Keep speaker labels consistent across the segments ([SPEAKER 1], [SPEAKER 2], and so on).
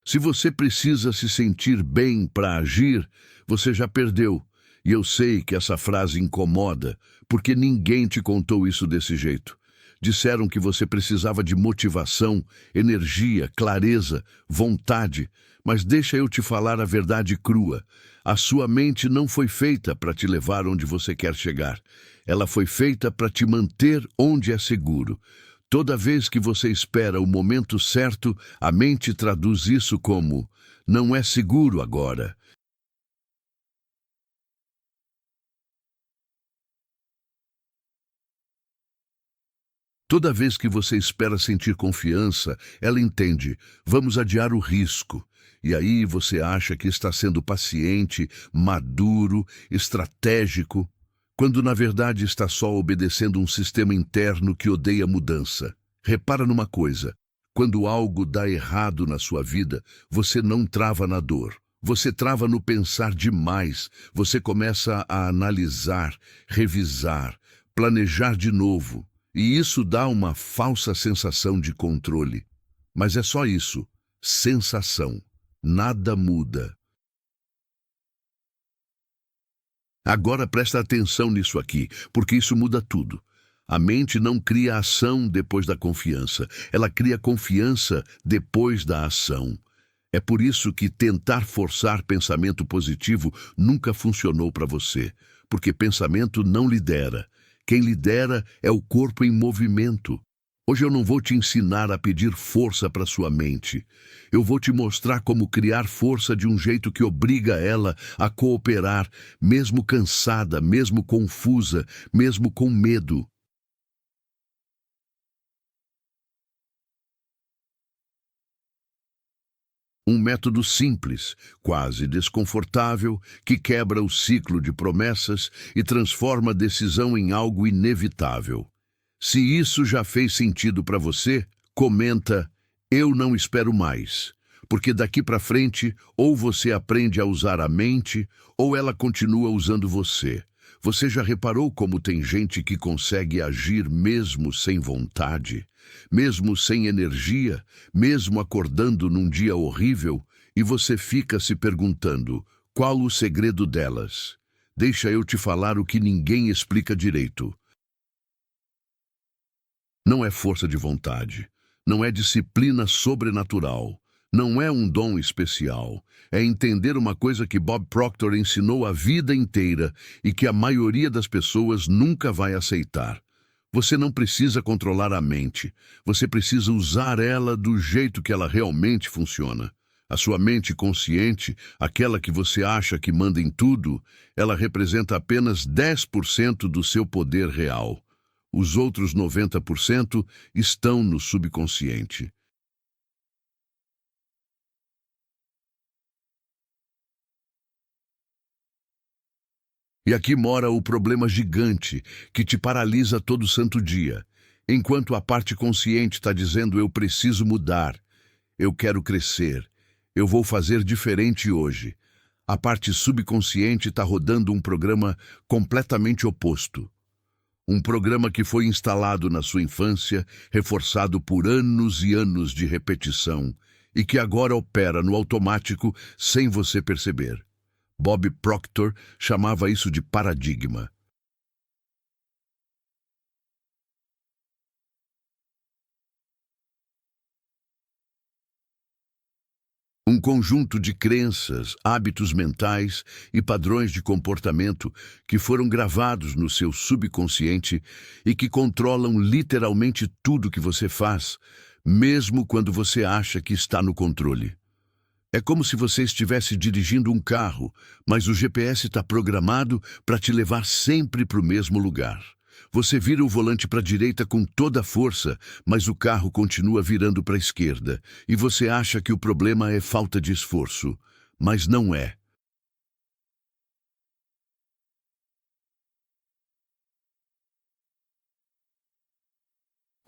[SPEAKER 1] Se você precisa se sentir bem para agir, você já perdeu. E eu sei que essa frase incomoda, porque ninguém te contou isso desse jeito. Disseram que você precisava de motivação, energia, clareza, vontade. Mas deixa eu te falar a verdade crua. A sua mente não foi feita para te levar onde você quer chegar. Ela foi feita para te manter onde é seguro. Toda vez que você espera o momento certo, a mente traduz isso como: não é seguro agora. Toda vez que você espera sentir confiança, ela entende: vamos adiar o risco. E aí você acha que está sendo paciente, maduro, estratégico, quando na verdade está só obedecendo um sistema interno que odeia mudança. Repara numa coisa: quando algo dá errado na sua vida, você não trava na dor. Você trava no pensar demais. Você começa a analisar, revisar, planejar de novo. E isso dá uma falsa sensação de controle. Mas é só isso, sensação. Nada muda. Agora presta atenção nisso aqui, porque isso muda tudo. A mente não cria ação depois da confiança, ela cria confiança depois da ação. É por isso que tentar forçar pensamento positivo nunca funcionou para você, porque pensamento não lidera. Quem lidera é o corpo em movimento. Hoje eu não vou te ensinar a pedir força para sua mente. Eu vou te mostrar como criar força de um jeito que obriga ela a cooperar, mesmo cansada, mesmo confusa, mesmo com medo. Um método simples, quase desconfortável, que quebra o ciclo de promessas e transforma a decisão em algo inevitável. Se isso já fez sentido para você, comenta: eu não espero mais. Porque daqui para frente, ou você aprende a usar a mente, ou ela continua usando você. Você já reparou como tem gente que consegue agir mesmo sem vontade, mesmo sem energia, mesmo acordando num dia horrível, e você fica se perguntando: qual o segredo delas? Deixa eu te falar o que ninguém explica direito. Não é força de vontade, não é disciplina sobrenatural, não é um dom especial. É entender uma coisa que Bob Proctor ensinou a vida inteira e que a maioria das pessoas nunca vai aceitar. Você não precisa controlar a mente, você precisa usar ela do jeito que ela realmente funciona. A sua mente consciente, aquela que você acha que manda em tudo, ela representa apenas 10% do seu poder real. Os outros 90% estão no subconsciente. E aqui mora o problema gigante que te paralisa todo santo dia. Enquanto a parte consciente está dizendo: eu preciso mudar, eu quero crescer, eu vou fazer diferente hoje. A parte subconsciente está rodando um programa completamente oposto. Um programa que foi instalado na sua infância, reforçado por anos e anos de repetição, e que agora opera no automático sem você perceber. Bob Proctor chamava isso de paradigma. Um conjunto de crenças, hábitos mentais e padrões de comportamento que foram gravados no seu subconsciente e que controlam literalmente tudo que você faz, mesmo quando você acha que está no controle. É como se você estivesse dirigindo um carro, mas o GPS está programado para te levar sempre para o mesmo lugar. Você vira o volante para a direita com toda a força, mas o carro continua virando para a esquerda, e você acha que o problema é falta de esforço, mas não é.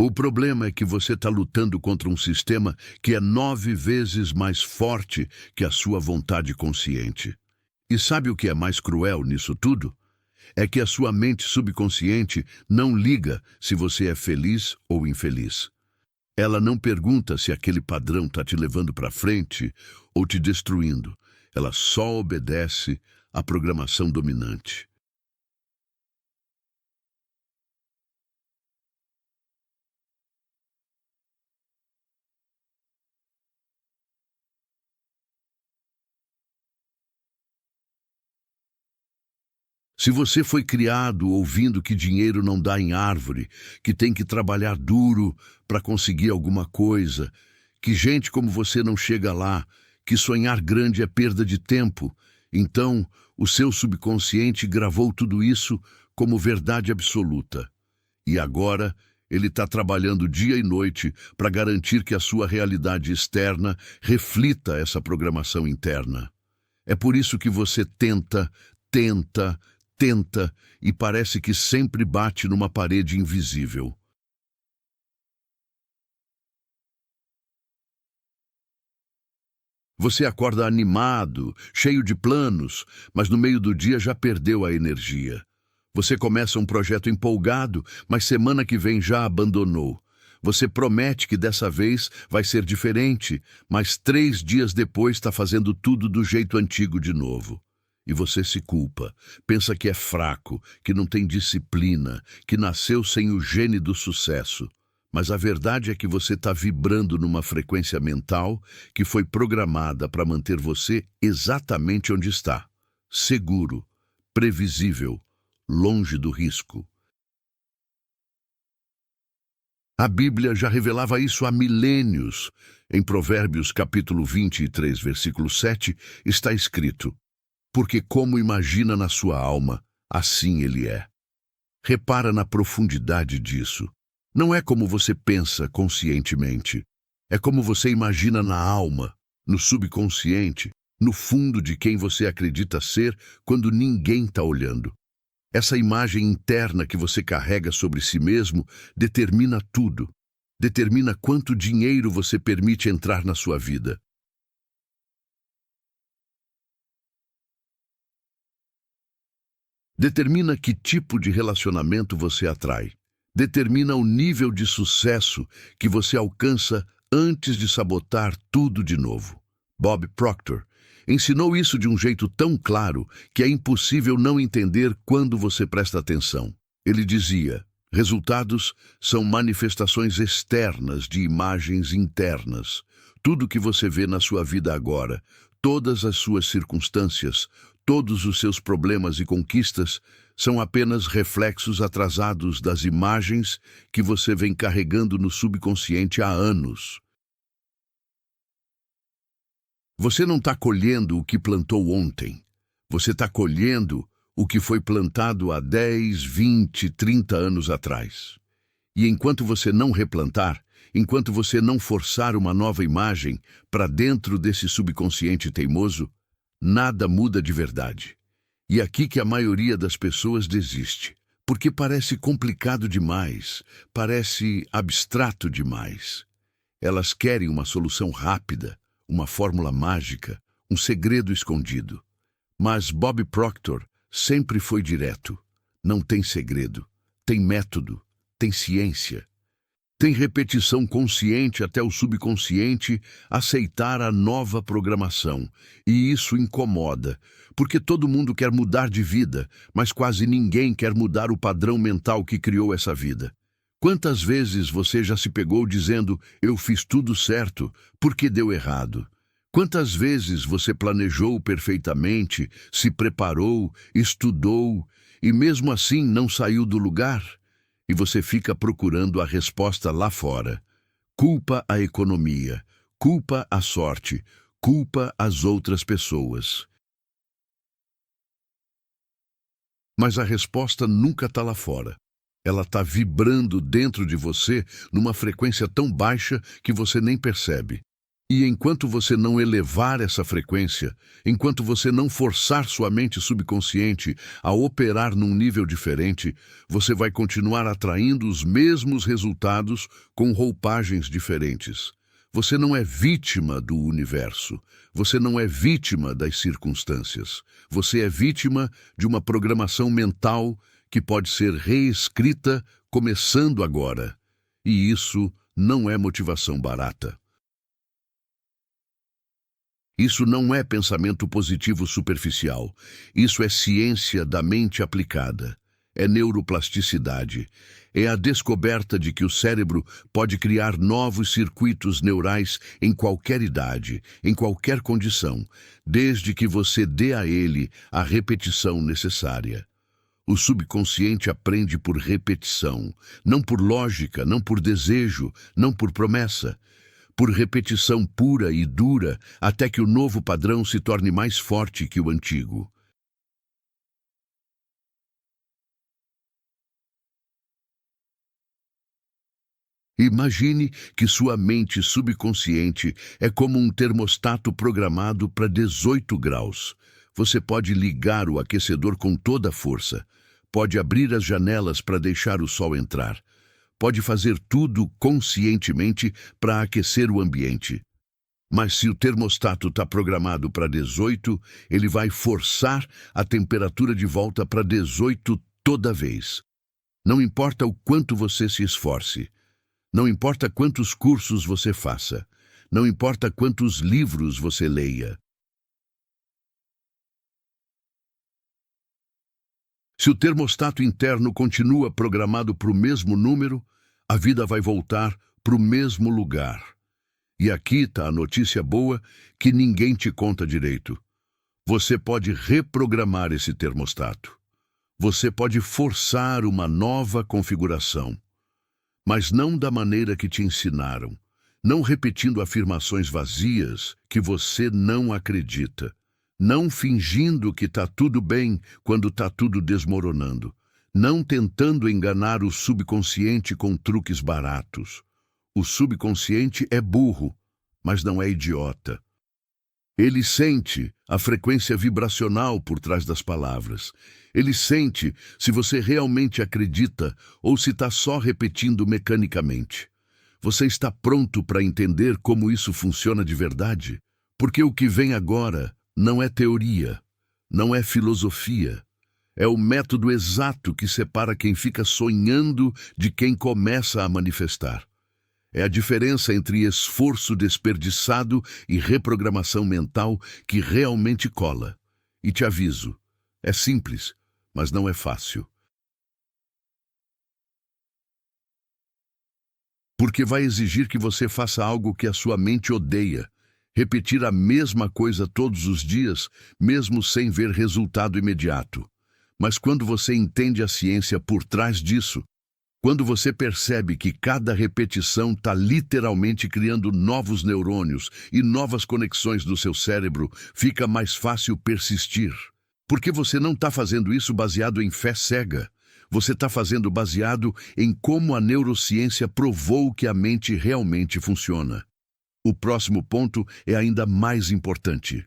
[SPEAKER 1] O problema é que você está lutando contra um sistema que é 9 vezes mais forte que a sua vontade consciente. E sabe o que é mais cruel nisso tudo? É que a sua mente subconsciente não liga se você é feliz ou infeliz. Ela não pergunta se aquele padrão está te levando para frente ou te destruindo. Ela só obedece à programação dominante. Se você foi criado ouvindo que dinheiro não dá em árvore, que tem que trabalhar duro para conseguir alguma coisa, que gente como você não chega lá, que sonhar grande é perda de tempo, então o seu subconsciente gravou tudo isso como verdade absoluta. E agora ele está trabalhando dia e noite para garantir que a sua realidade externa reflita essa programação interna. É por isso que você tenta, tenta e parece que sempre bate numa parede invisível. Você acorda animado, cheio de planos, mas no meio do dia já perdeu a energia. Você começa um projeto empolgado, mas semana que vem já abandonou. Você promete que dessa vez vai ser diferente, mas 3 dias depois está fazendo tudo do jeito antigo de novo. E você se culpa, pensa que é fraco, que não tem disciplina, que nasceu sem o gene do sucesso. Mas a verdade é que você está vibrando numa frequência mental que foi programada para manter você exatamente onde está. Seguro, previsível, longe do risco. A Bíblia já revelava isso há milênios. Em Provérbios capítulo 23, versículo 7, está escrito: porque como imagina na sua alma, assim ele é. Repara na profundidade disso. Não é como você pensa conscientemente. É como você imagina na alma, no subconsciente, no fundo de quem você acredita ser quando ninguém está olhando. Essa imagem interna que você carrega sobre si mesmo determina tudo. Determina quanto dinheiro você permite entrar na sua vida. Determina que tipo de relacionamento você atrai. Determina o nível de sucesso que você alcança antes de sabotar tudo de novo. Bob Proctor ensinou isso de um jeito tão claro que é impossível não entender quando você presta atenção. Ele dizia: resultados são manifestações externas de imagens internas. Tudo que você vê na sua vida agora, todas as suas circunstâncias, todos os seus problemas e conquistas são apenas reflexos atrasados das imagens que você vem carregando no subconsciente há anos. Você não está colhendo o que plantou ontem. Você está colhendo o que foi plantado há 10, 20, 30 anos atrás. E enquanto você não replantar, enquanto você não forçar uma nova imagem para dentro desse subconsciente teimoso, nada muda de verdade. E aqui que a maioria das pessoas desiste, porque parece complicado demais, parece abstrato demais. Elas querem uma solução rápida, uma fórmula mágica, um segredo escondido. Mas Bob Proctor sempre foi direto. Não tem segredo, tem método, tem ciência. Tem repetição consciente até o subconsciente aceitar a nova programação. E isso incomoda, porque todo mundo quer mudar de vida, mas quase ninguém quer mudar o padrão mental que criou essa vida. Quantas vezes você já se pegou dizendo: eu fiz tudo certo, porque deu errado? Quantas vezes você planejou perfeitamente, se preparou, estudou, e mesmo assim não saiu do lugar? E você fica procurando a resposta lá fora. Culpa a economia, culpa a sorte, culpa as outras pessoas. Mas a resposta nunca está lá fora. Ela está vibrando dentro de você numa frequência tão baixa que você nem percebe. E enquanto você não elevar essa frequência, enquanto você não forçar sua mente subconsciente a operar num nível diferente, você vai continuar atraindo os mesmos resultados com roupagens diferentes. Você não é vítima do universo. Você não é vítima das circunstâncias. Você é vítima de uma programação mental que pode ser reescrita começando agora. E isso não é motivação barata. Isso não é pensamento positivo superficial. Isso é ciência da mente aplicada. É neuroplasticidade. É a descoberta de que o cérebro pode criar novos circuitos neurais em qualquer idade, em qualquer condição, desde que você dê a ele a repetição necessária. O subconsciente aprende por repetição, não por lógica, não por desejo, não por promessa. Por repetição pura e dura, até que o novo padrão se torne mais forte que o antigo. Imagine que sua mente subconsciente é como um termostato programado para 18 graus. Você pode ligar o aquecedor com toda a força, pode abrir as janelas para deixar o sol entrar, pode fazer tudo conscientemente para aquecer o ambiente. Mas se o termostato está programado para 18, ele vai forçar a temperatura de volta para 18 toda vez. Não importa o quanto você se esforce, não importa quantos cursos você faça, não importa quantos livros você leia. Se o termostato interno continua programado para o mesmo número, a vida vai voltar para o mesmo lugar. E aqui está a notícia boa que ninguém te conta direito. Você pode reprogramar esse termostato. Você pode forçar uma nova configuração. Mas não da maneira que te ensinaram. Não repetindo afirmações vazias que você não acredita. Não fingindo que está tudo bem quando está tudo desmoronando. Não tentando enganar o subconsciente com truques baratos. O subconsciente é burro, mas não é idiota. Ele sente a frequência vibracional por trás das palavras. Ele sente se você realmente acredita ou se está só repetindo mecanicamente. Você está pronto para entender como isso funciona de verdade? Porque o que vem agora não é teoria, não é filosofia. É o método exato que separa quem fica sonhando de quem começa a manifestar. É a diferença entre esforço desperdiçado e reprogramação mental que realmente cola. E te aviso, é simples, mas não é fácil. Porque vai exigir que você faça algo que a sua mente odeia. Repetir a mesma coisa todos os dias, mesmo sem ver resultado imediato. Mas quando você entende a ciência por trás disso, quando você percebe que cada repetição está literalmente criando novos neurônios e novas conexões no seu cérebro, fica mais fácil persistir. Porque você não está fazendo isso baseado em fé cega. Você está fazendo baseado em como a neurociência provou que a mente realmente funciona. O próximo ponto é ainda mais importante.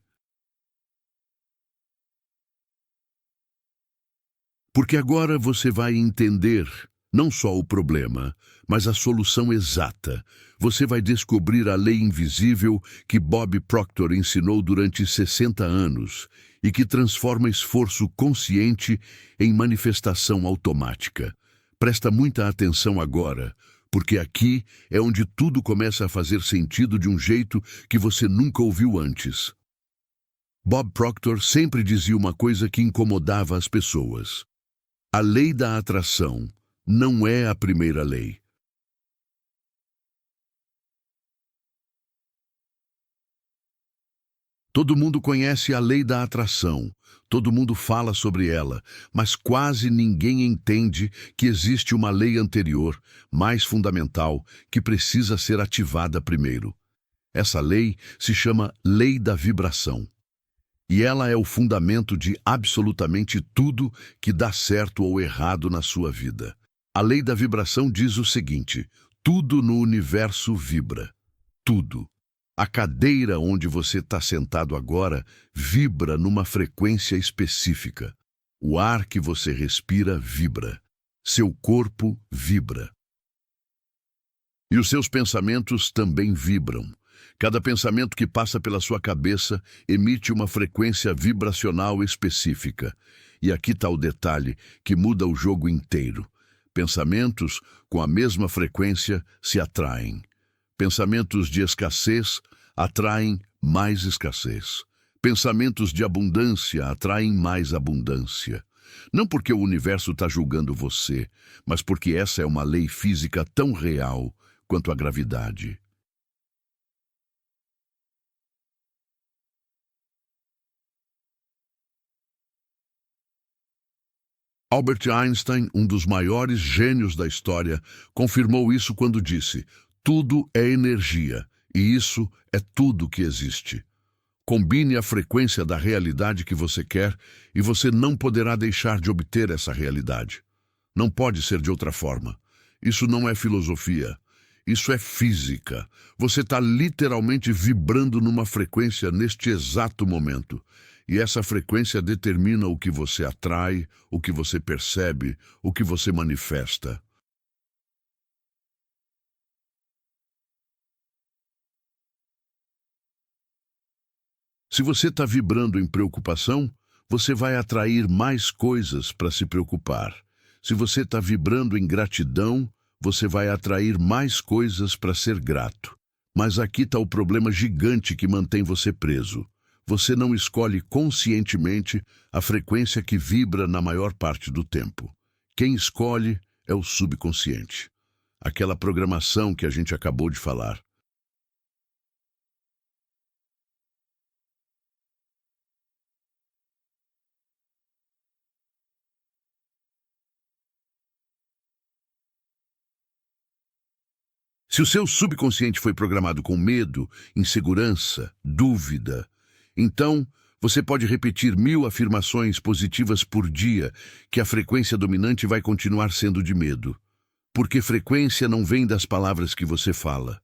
[SPEAKER 1] Porque agora você vai entender não só o problema, mas a solução exata. Você vai descobrir a lei invisível que Bob Proctor ensinou durante 60 anos e que transforma esforço consciente em manifestação automática. Presta muita atenção agora, porque aqui é onde tudo começa a fazer sentido de um jeito que você nunca ouviu antes. Bob Proctor sempre dizia uma coisa que incomodava as pessoas. A lei da atração não é a primeira lei. Todo mundo conhece a lei da atração, todo mundo fala sobre ela, mas quase ninguém entende que existe uma lei anterior, mais fundamental, que precisa ser ativada primeiro. Essa lei se chama Lei da Vibração. E ela é o fundamento de absolutamente tudo que dá certo ou errado na sua vida. A lei da vibração diz o seguinte: tudo no universo vibra. Tudo. A cadeira onde você está sentado agora vibra numa frequência específica. O ar que você respira vibra. Seu corpo vibra. E os seus pensamentos também vibram. Cada pensamento que passa pela sua cabeça emite uma frequência vibracional específica. E aqui está o detalhe que muda o jogo inteiro. Pensamentos com a mesma frequência se atraem. Pensamentos de escassez atraem mais escassez. Pensamentos de abundância atraem mais abundância. Não porque o universo está julgando você, mas porque essa é uma lei física tão real quanto a gravidade. Albert Einstein, um dos maiores gênios da história, confirmou isso quando disse: tudo é energia, e isso é tudo que existe. Combine a frequência da realidade que você quer e você não poderá deixar de obter essa realidade. Não pode ser de outra forma. Isso não é filosofia. Isso é física. Você está literalmente vibrando numa frequência neste exato momento. E essa frequência determina o que você atrai, o que você percebe, o que você manifesta. Se você está vibrando em preocupação, você vai atrair mais coisas para se preocupar. Se você está vibrando em gratidão, você vai atrair mais coisas para ser grato. Mas aqui está o problema gigante que mantém você preso. Você não escolhe conscientemente a frequência que vibra na maior parte do tempo. Quem escolhe é o subconsciente. Aquela programação que a gente acabou de falar. Se o seu subconsciente foi programado com medo, insegurança, dúvida, então você pode repetir 1000 afirmações positivas por dia, que a frequência dominante vai continuar sendo de medo. Porque frequência não vem das palavras que você fala.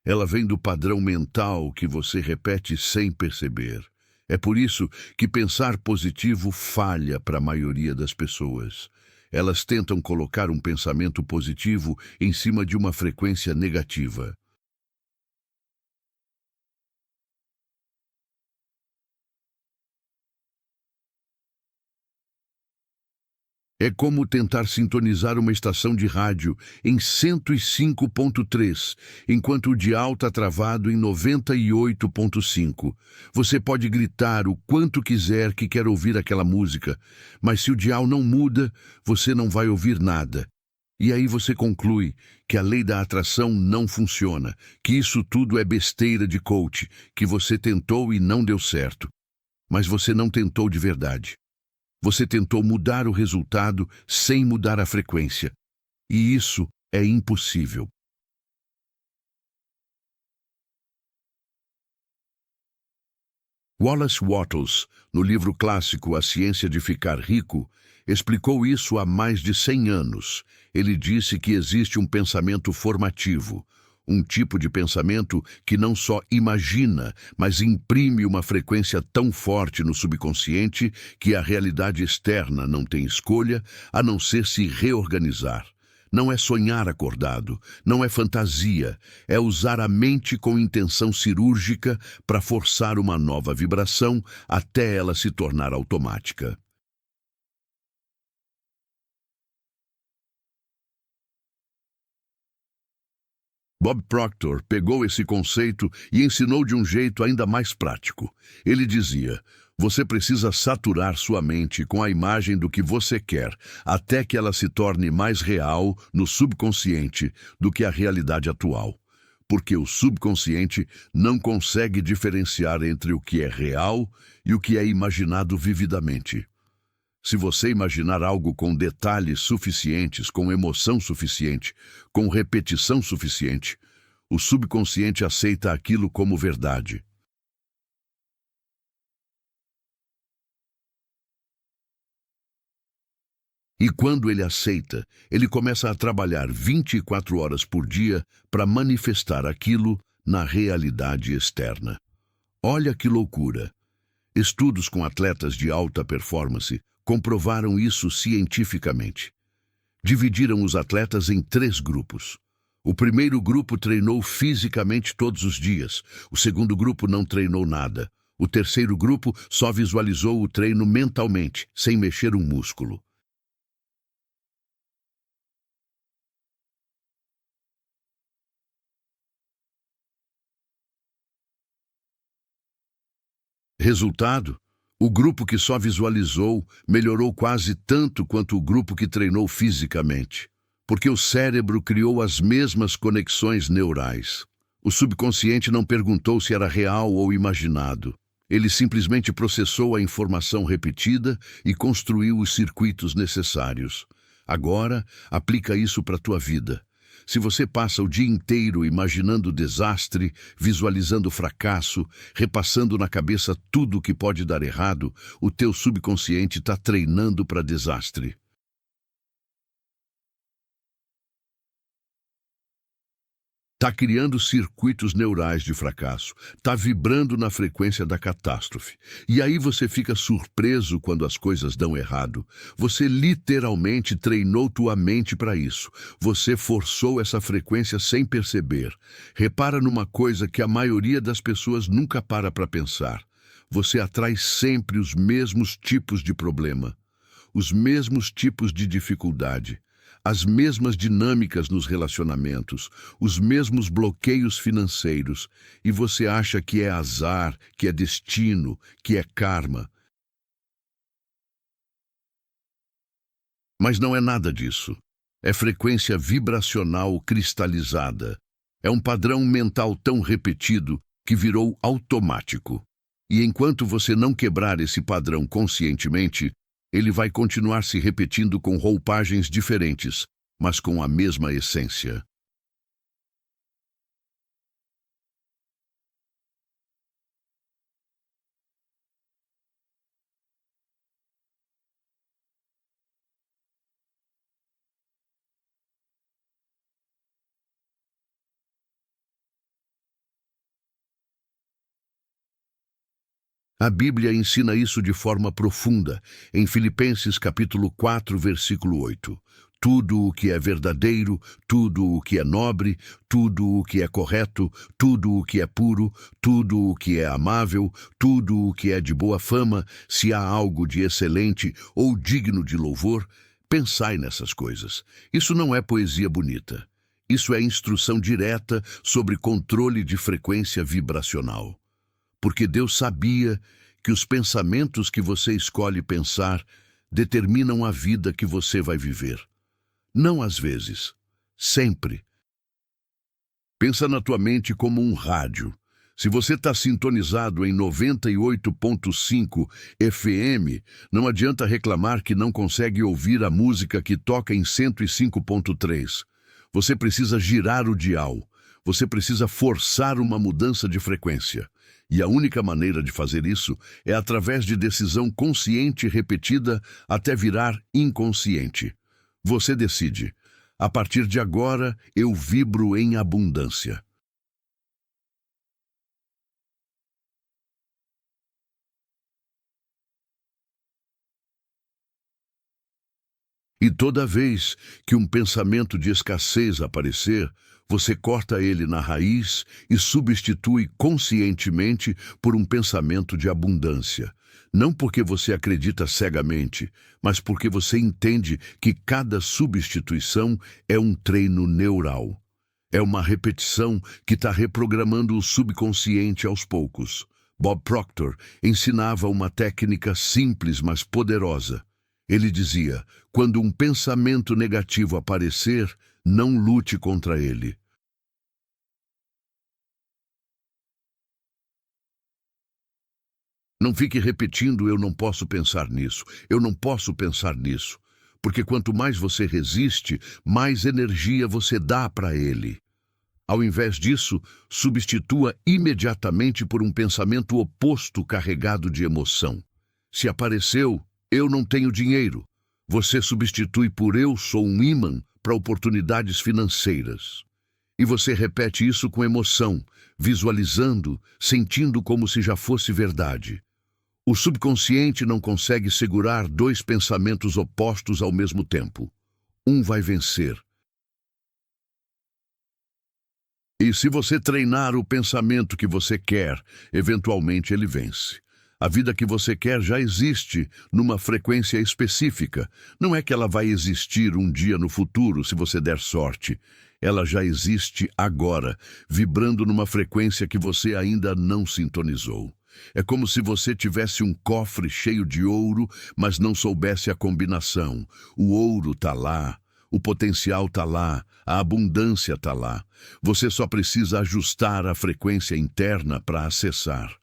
[SPEAKER 1] Ela vem do padrão mental que você repete sem perceber. É por isso que pensar positivo falha para a maioria das pessoas. Elas tentam colocar um pensamento positivo em cima de uma frequência negativa. É como tentar sintonizar uma estação de rádio em 105.3, enquanto o dial está travado em 98.5. Você pode gritar o quanto quiser que quer ouvir aquela música, mas se o dial não muda, você não vai ouvir nada. E aí você conclui que a lei da atração não funciona, que isso tudo é besteira de coach, que você tentou e não deu certo. Mas você não tentou de verdade. Você tentou mudar o resultado sem mudar a frequência. E isso é impossível. Wallace Wattles, no livro clássico A Ciência de Ficar Rico, explicou isso há mais de 100 anos. Ele disse que existe um pensamento formativo, um tipo de pensamento que não só imagina, mas imprime uma frequência tão forte no subconsciente que a realidade externa não tem escolha a não ser se reorganizar. Não é sonhar acordado, não é fantasia, é usar a mente com intenção cirúrgica para forçar uma nova vibração até ela se tornar automática. Bob Proctor pegou esse conceito e ensinou de um jeito ainda mais prático. Ele dizia: você precisa saturar sua mente com a imagem do que você quer, até que ela se torne mais real no subconsciente do que a realidade atual. Porque o subconsciente não consegue diferenciar entre o que é real e o que é imaginado vividamente. Se você imaginar algo com detalhes suficientes, com emoção suficiente, com repetição suficiente, o subconsciente aceita aquilo como verdade. E quando ele aceita, ele começa a trabalhar 24 horas por dia para manifestar aquilo na realidade externa. Olha que loucura! Estudos com atletas de alta performance comprovaram isso cientificamente. Dividiram os atletas em 3 grupos. O primeiro grupo treinou fisicamente todos os dias. O segundo grupo não treinou nada. O terceiro grupo só visualizou o treino mentalmente, sem mexer um músculo. Resultado? O grupo que só visualizou melhorou quase tanto quanto o grupo que treinou fisicamente, porque o cérebro criou as mesmas conexões neurais. O subconsciente não perguntou se era real ou imaginado. Ele simplesmente processou a informação repetida e construiu os circuitos necessários. Agora, aplica isso para a tua vida. Se você passa o dia inteiro imaginando desastre, visualizando fracasso, repassando na cabeça tudo o que pode dar errado, o teu subconsciente está treinando para desastre. Está criando circuitos neurais de fracasso, está vibrando na frequência da catástrofe. E aí você fica surpreso quando as coisas dão errado. Você literalmente treinou tua mente para isso. Você forçou essa frequência sem perceber. Repara numa coisa que a maioria das pessoas nunca para pensar. Você atrai sempre os mesmos tipos de problema, os mesmos tipos de dificuldade, as mesmas dinâmicas nos relacionamentos, os mesmos bloqueios financeiros, e você acha que é azar, que é destino, que é karma. Mas não é nada disso. É frequência vibracional cristalizada. É um padrão mental tão repetido que virou automático. E enquanto você não quebrar esse padrão conscientemente, ele vai continuar se repetindo com roupagens diferentes, mas com a mesma essência. A Bíblia ensina isso de forma profunda, em Filipenses capítulo 4, versículo 8. Tudo o que é verdadeiro, tudo o que é nobre, tudo o que é correto, tudo o que é puro, tudo o que é amável, tudo o que é de boa fama, se há algo de excelente ou digno de louvor, pensai nessas coisas. Isso não é poesia bonita. Isso é instrução direta sobre controle de frequência vibracional. Porque Deus sabia que os pensamentos que você escolhe pensar determinam a vida que você vai viver. Não às vezes, sempre. Pensa na tua mente como um rádio. Se você está sintonizado em 98,5 FM, não adianta reclamar que não consegue ouvir a música que toca em 105,3. Você precisa girar o dial. Você precisa forçar uma mudança de frequência. E a única maneira de fazer isso é através de decisão consciente repetida até virar inconsciente. Você decide. A partir de agora, eu vibro em abundância. E toda vez que um pensamento de escassez aparecer, você corta ele na raiz e substitui conscientemente por um pensamento de abundância. Não porque você acredita cegamente, mas porque você entende que cada substituição é um treino neural. É uma repetição que está reprogramando o subconsciente aos poucos. Bob Proctor ensinava uma técnica simples, mas poderosa. Ele dizia: quando um pensamento negativo aparecer, não lute contra ele. Não fique repetindo: eu não posso pensar nisso, eu não posso pensar nisso. Porque quanto mais você resiste, mais energia você dá para ele. Ao invés disso, substitua imediatamente por um pensamento oposto carregado de emoção. Se apareceu: eu não tenho dinheiro, você substitui por eu sou um imã para oportunidades financeiras. E você repete isso com emoção, visualizando, sentindo como se já fosse verdade. O subconsciente não consegue segurar dois pensamentos opostos ao mesmo tempo. Um vai vencer. E se você treinar o pensamento que você quer, eventualmente ele vence. A vida que você quer já existe numa frequência específica. Não é que ela vai existir um dia no futuro, se você der sorte. Ela já existe agora, vibrando numa frequência que você ainda não sintonizou. É como se você tivesse um cofre cheio de ouro, mas não soubesse a combinação. O ouro está lá, o potencial está lá, a abundância está lá. Você só precisa ajustar a frequência interna para acessar.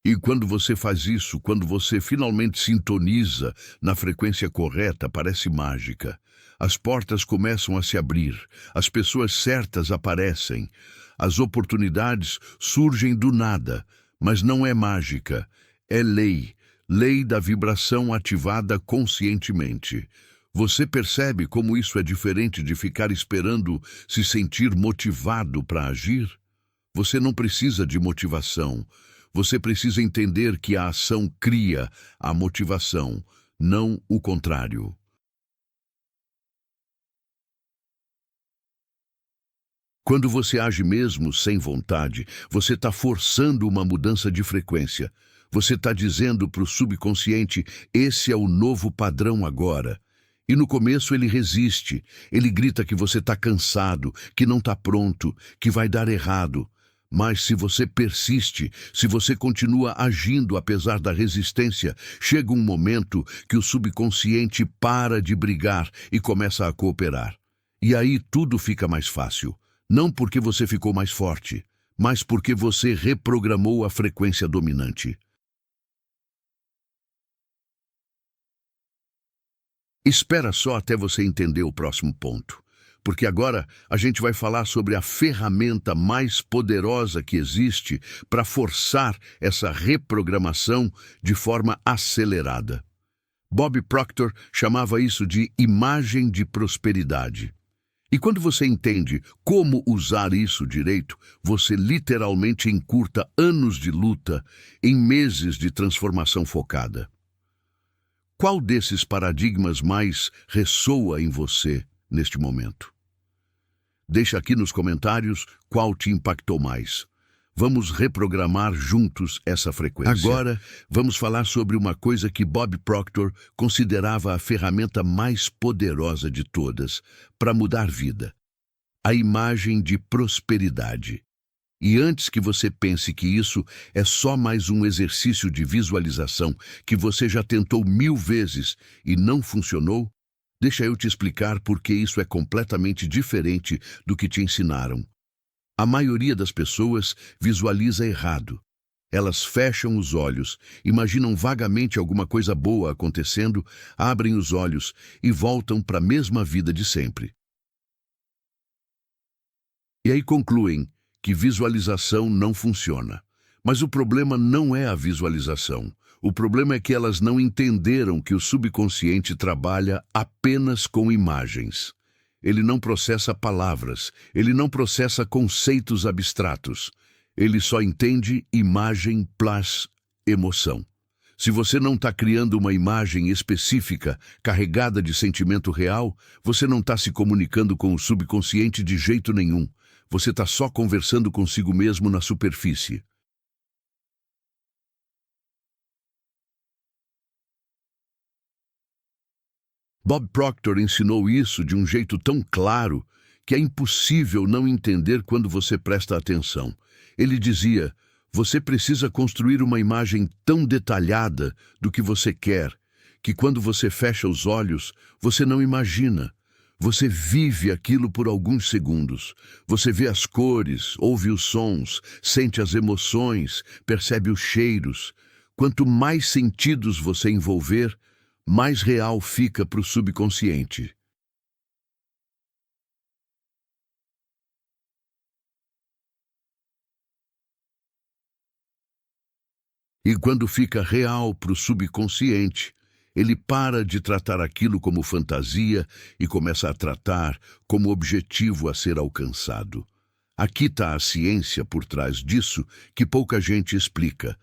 [SPEAKER 1] E quando você faz isso, quando você finalmente sintoniza na frequência correta, parece mágica. As portas começam a se abrir, as pessoas certas aparecem, as oportunidades surgem do nada, mas não é mágica, é lei, lei da vibração ativada conscientemente. Você percebe como isso é diferente de ficar esperando se sentir motivado para agir? Você não precisa de motivação. Você precisa entender que a ação cria a motivação, não o contrário. Quando você age mesmo sem vontade, você está forçando uma mudança de frequência. Você está dizendo para o subconsciente, esse é o novo padrão agora. E no começo ele resiste, ele grita que você está cansado, que não está pronto, que vai dar errado. Mas se você persiste, se você continua agindo apesar da resistência, chega um momento que o subconsciente para de brigar e começa a cooperar. E aí tudo fica mais fácil. Não porque você ficou mais forte, mas porque você reprogramou a frequência dominante. Espera só até você entender o próximo ponto, porque agora a gente vai falar sobre a ferramenta mais poderosa que existe para forçar essa reprogramação de forma acelerada. Bob Proctor chamava isso de imagem de prosperidade. E quando você entende como usar isso direito, você literalmente encurta anos de luta em meses de transformação focada. Qual desses paradigmas mais ressoa em você neste momento? Deixa aqui nos comentários qual te impactou mais. Vamos reprogramar juntos essa frequência. Agora, vamos falar sobre uma coisa que Bob Proctor considerava a ferramenta mais poderosa de todas para mudar vida: a imagem de prosperidade. E antes que você pense que isso é só mais um exercício de visualização que você já tentou 1000 vezes e não funcionou, deixa eu te explicar por que isso é completamente diferente do que te ensinaram. A maioria das pessoas visualiza errado. Elas fecham os olhos, imaginam vagamente alguma coisa boa acontecendo, abrem os olhos e voltam para a mesma vida de sempre. E aí concluem que visualização não funciona. Mas o problema não é a visualização. O problema é que elas não entenderam que o subconsciente trabalha apenas com imagens. Ele não processa palavras, ele não processa conceitos abstratos. Ele só entende imagem plus emoção. Se você não está criando uma imagem específica, carregada de sentimento real, você não está se comunicando com o subconsciente de jeito nenhum. Você está só conversando consigo mesmo na superfície. Bob Proctor ensinou isso de um jeito tão claro que é impossível não entender quando você presta atenção. Ele dizia: você precisa construir uma imagem tão detalhada do que você quer, que quando você fecha os olhos, você não imagina. Você vive aquilo por alguns segundos. Você vê as cores, ouve os sons, sente as emoções, percebe os cheiros. Quanto mais sentidos você envolver, mais real fica para o subconsciente. E quando fica real para o subconsciente, ele para de tratar aquilo como fantasia e começa a tratar como objetivo a ser alcançado. Aqui está a ciência por trás disso que pouca gente explica.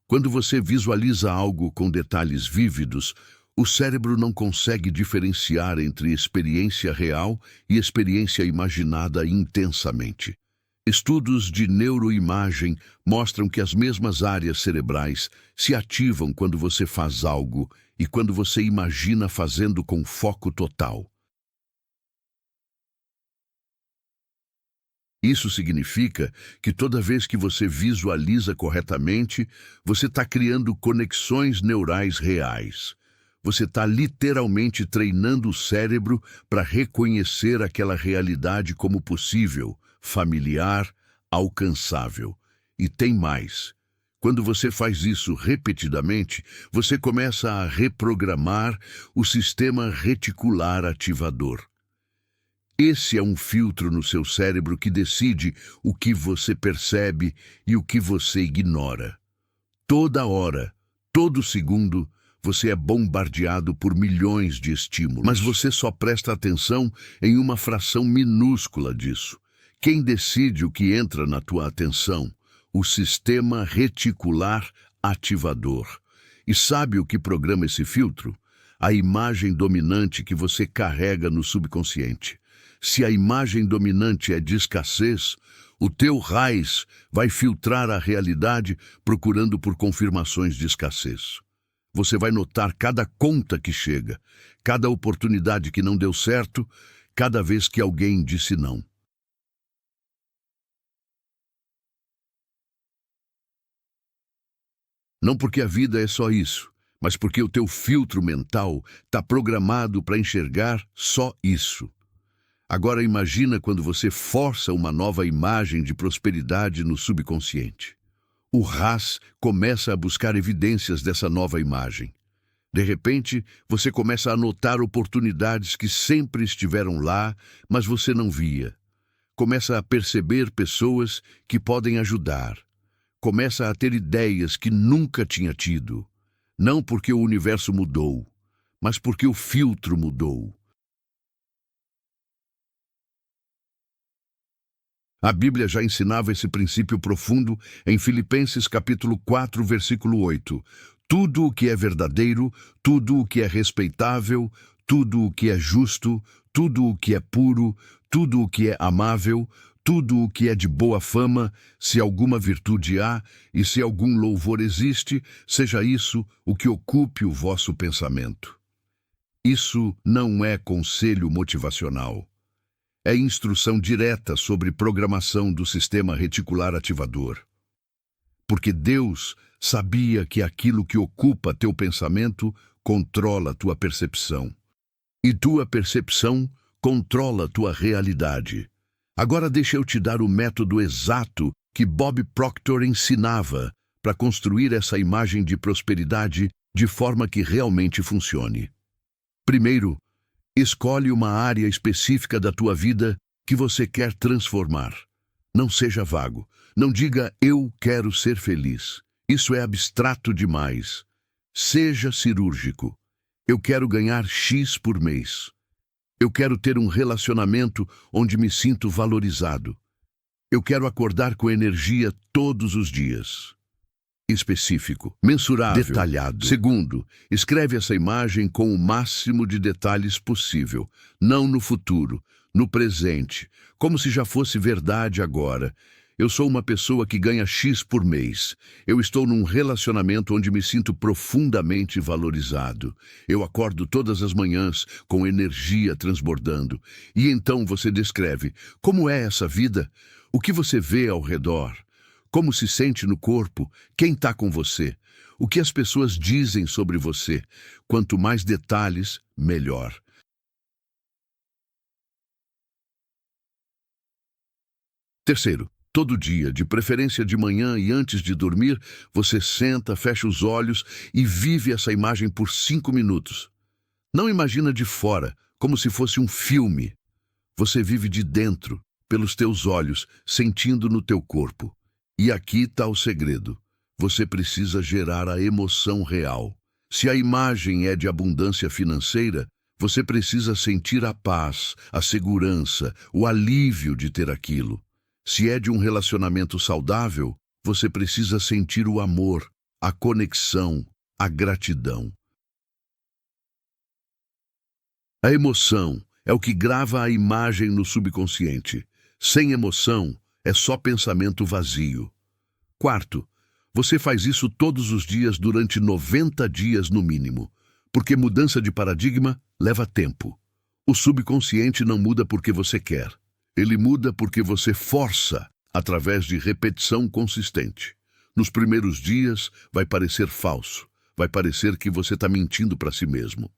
[SPEAKER 1] Quando você visualiza algo com detalhes vívidos, o cérebro não consegue diferenciar entre experiência real e experiência imaginada intensamente. Estudos de neuroimagem mostram que as mesmas áreas cerebrais se ativam quando você faz algo e quando você imagina fazendo com foco total. Isso significa que toda vez que você visualiza corretamente, você está criando conexões neurais reais. Você está literalmente treinando o cérebro para reconhecer aquela realidade como possível, familiar, alcançável. E tem mais. Quando você faz isso repetidamente, você começa a reprogramar o sistema reticular ativador. Esse é um filtro no seu cérebro que decide o que você percebe e o que você ignora. Toda hora, todo segundo, você é bombardeado por milhões de estímulos. Mas você só presta atenção em uma fração minúscula disso. Quem decide o que entra na tua atenção? O sistema reticular ativador. E sabe o que programa esse filtro? A imagem dominante que você carrega no subconsciente. Se a imagem dominante é de escassez, o teu raiz vai filtrar a realidade procurando por confirmações de escassez. Você vai notar cada conta que chega, cada oportunidade que não deu certo, cada vez que alguém disse não. Não porque a vida é só isso, mas porque o teu filtro mental está programado para enxergar só isso. Agora imagina quando você força uma nova imagem de prosperidade no subconsciente. O RAS começa a buscar evidências dessa nova imagem. De repente, você começa a notar oportunidades que sempre estiveram lá, mas você não via. Começa a perceber pessoas que podem ajudar. Começa a ter ideias que nunca tinha tido. Não porque o universo mudou, mas porque o filtro mudou. A Bíblia já ensinava esse princípio profundo em Filipenses capítulo 4, versículo 8. Tudo o que é verdadeiro, tudo o que é respeitável, tudo o que é justo, tudo o que é puro, tudo o que é amável, tudo o que é de boa fama, se alguma virtude há e se algum louvor existe, seja isso o que ocupe o vosso pensamento. Isso não é conselho motivacional. É instrução direta sobre programação do sistema reticular ativador. Porque Deus sabia que aquilo que ocupa teu pensamento controla tua percepção. E tua percepção controla tua realidade. Agora deixa eu te dar o método exato que Bob Proctor ensinava para construir essa imagem de prosperidade de forma que realmente funcione. Primeiro, escolhe uma área específica da tua vida que você quer transformar. Não seja vago. Não diga, eu quero ser feliz. Isso é abstrato demais. Seja cirúrgico. Eu quero ganhar X por mês. Eu quero ter um relacionamento onde me sinto valorizado. Eu quero acordar com energia todos os dias. Específico, mensurável, detalhado. Segundo, escreve essa imagem com o máximo de detalhes possível, não no futuro, no presente, como se já fosse verdade agora. Eu sou uma pessoa que ganha X por mês. Eu estou num relacionamento onde me sinto profundamente valorizado. Eu acordo todas as manhãs com energia transbordando. E então você descreve como é essa vida, o que você vê ao redor. Como se sente no corpo? Quem está com você? O que as pessoas dizem sobre você? Quanto mais detalhes, melhor. Terceiro, todo dia, de preferência de manhã e antes de dormir, você senta, fecha os olhos e vive essa imagem por 5 minutos. Não imagina de fora, como se fosse um filme. Você vive de dentro, pelos teus olhos, sentindo no teu corpo. E aqui está o segredo. Você precisa gerar a emoção real. Se a imagem é de abundância financeira, você precisa sentir a paz, a segurança, o alívio de ter aquilo. Se é de um relacionamento saudável, você precisa sentir o amor, a conexão, a gratidão. A emoção é o que grava a imagem no subconsciente. Sem emoção, é só pensamento vazio. Quarto, você faz isso todos os dias durante 90 dias no mínimo, porque mudança de paradigma leva tempo. O subconsciente não muda porque você quer. Ele muda porque você força através de repetição consistente. Nos primeiros dias, vai parecer falso. Vai parecer que você está mentindo para si mesmo.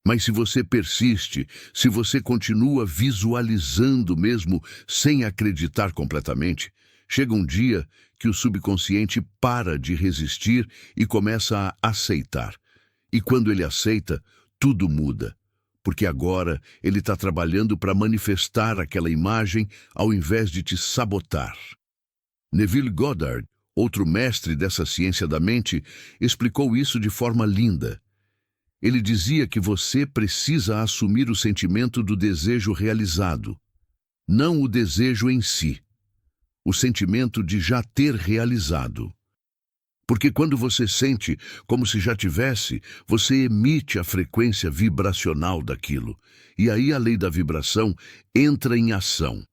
[SPEAKER 1] Mas se você persiste, se você continua visualizando mesmo sem acreditar completamente, chega um dia que o subconsciente para de resistir e começa a aceitar. E quando ele aceita, tudo muda. Porque agora ele está trabalhando para manifestar aquela imagem ao invés de te sabotar. Neville Goddard, outro mestre dessa ciência da mente, explicou isso de forma linda. Ele dizia que você precisa assumir o sentimento do desejo realizado, não o desejo em si, o sentimento de já ter realizado. Porque quando você sente como se já tivesse, você emite a frequência vibracional daquilo. E aí a lei da vibração entra em ação.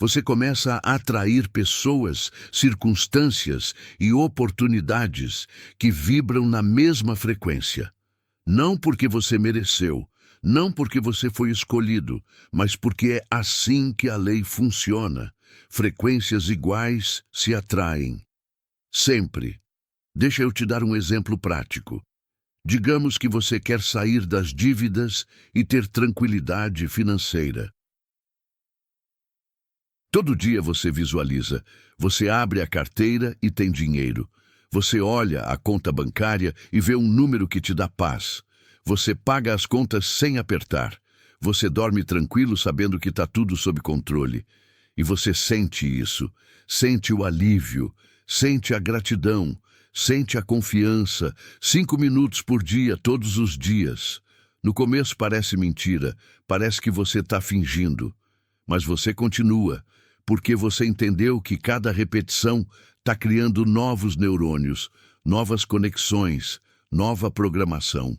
[SPEAKER 1] Você começa a atrair pessoas, circunstâncias e oportunidades que vibram na mesma frequência. Não porque você mereceu, não porque você foi escolhido, mas porque é assim que a lei funciona. Frequências iguais se atraem. Sempre. Deixa eu te dar um exemplo prático. Digamos que você quer sair das dívidas e ter tranquilidade financeira. Todo dia você visualiza, você abre a carteira e tem dinheiro. Você olha a conta bancária e vê um número que te dá paz. Você paga as contas sem apertar. Você dorme tranquilo sabendo que está tudo sob controle. E você sente isso, sente o alívio, sente a gratidão, sente a confiança, 5 minutos por dia, todos os dias. No começo parece mentira, parece que você está fingindo. Mas você continua, porque você entendeu que cada repetição está criando novos neurônios, novas conexões, nova programação.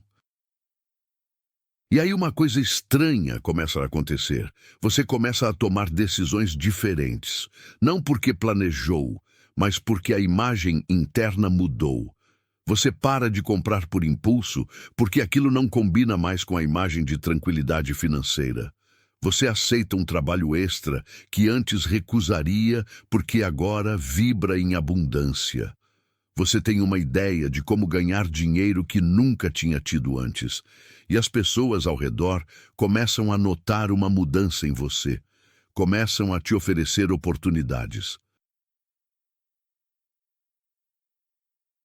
[SPEAKER 1] E aí uma coisa estranha começa a acontecer. Você começa a tomar decisões diferentes. Não porque planejou, mas porque a imagem interna mudou. Você para de comprar por impulso porque aquilo não combina mais com a imagem de tranquilidade financeira. Você aceita um trabalho extra que antes recusaria porque agora vibra em abundância. Você tem uma ideia de como ganhar dinheiro que nunca tinha tido antes. E as pessoas ao redor começam a notar uma mudança em você. Começam a te oferecer oportunidades.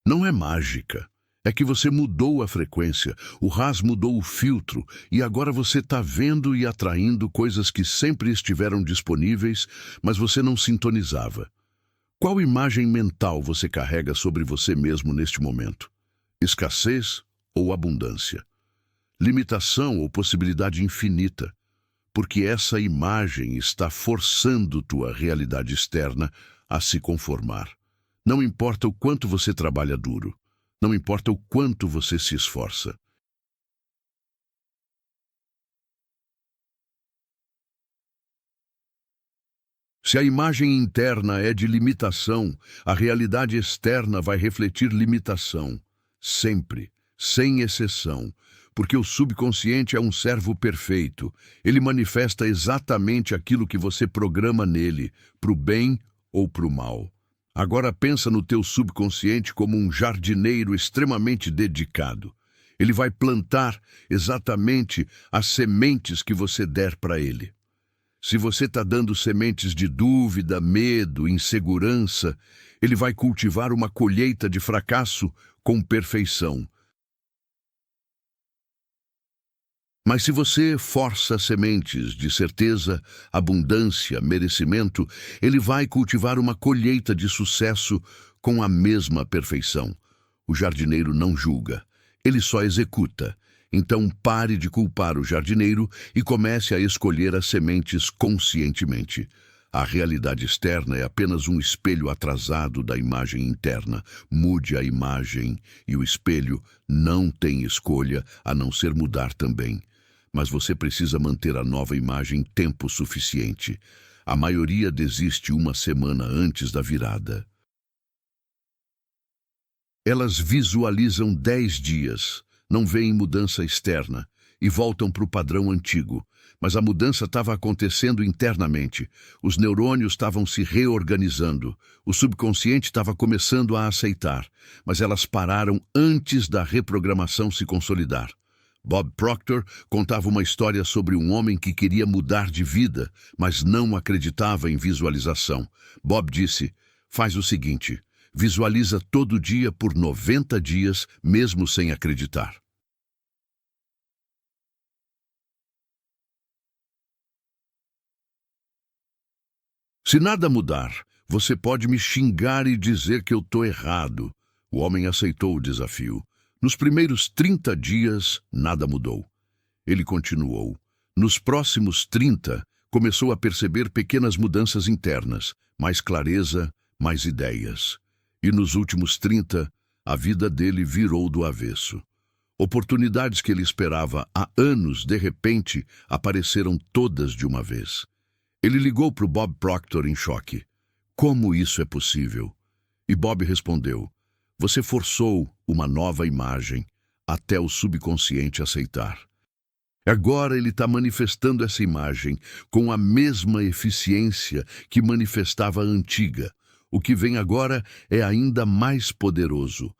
[SPEAKER 1] Não é mágica. É que você mudou a frequência, o RAS mudou o filtro e agora você está vendo e atraindo coisas que sempre estiveram disponíveis, mas você não sintonizava. Qual imagem mental você carrega sobre você mesmo neste momento? Escassez ou abundância? Limitação ou possibilidade infinita? Porque essa imagem está forçando tua realidade externa a se conformar. Não importa o quanto você trabalha duro. Não importa o quanto você se esforça. Se a imagem interna é de limitação, a realidade externa vai refletir limitação. Sempre, sem exceção. Porque o subconsciente é um servo perfeito. Ele manifesta exatamente aquilo que você programa nele, para o bem ou para o mal. Agora pensa no teu subconsciente como um jardineiro extremamente dedicado. Ele vai plantar exatamente as sementes que você der para ele. Se você está dando sementes de dúvida, medo, insegurança, ele vai cultivar uma colheita de fracasso com perfeição. Mas se você força sementes de certeza, abundância, merecimento, ele vai cultivar uma colheita de sucesso com a mesma perfeição. O jardineiro não julga, ele só executa. Então pare de culpar o jardineiro e comece a escolher as sementes conscientemente. A realidade externa é apenas um espelho atrasado da imagem interna. Mude a imagem e o espelho não tem escolha a não ser mudar também. Mas você precisa manter a nova imagem tempo suficiente. A maioria desiste uma semana antes da virada. Elas visualizam 10 dias, não veem mudança externa e voltam para o padrão antigo. Mas a mudança estava acontecendo internamente. Os neurônios estavam se reorganizando. O subconsciente estava começando a aceitar. Mas elas pararam antes da reprogramação se consolidar. Bob Proctor contava uma história sobre um homem que queria mudar de vida, mas não acreditava em visualização. Bob disse: faz o seguinte, visualiza todo dia por 90 dias, mesmo sem acreditar. Se nada mudar, você pode me xingar e dizer que eu estou errado. O homem aceitou o desafio. Nos primeiros 30 dias, nada mudou. Ele continuou. Nos próximos 30, começou a perceber pequenas mudanças internas, mais clareza, mais ideias. E nos últimos 30, a vida dele virou do avesso. Oportunidades que ele esperava há anos, de repente, apareceram todas de uma vez. Ele ligou para o Bob Proctor em choque. Como isso é possível? E Bob respondeu: você forçou uma nova imagem até o subconsciente aceitar. Agora ele está manifestando essa imagem com a mesma eficiência que manifestava a antiga. O que vem agora é ainda mais poderoso,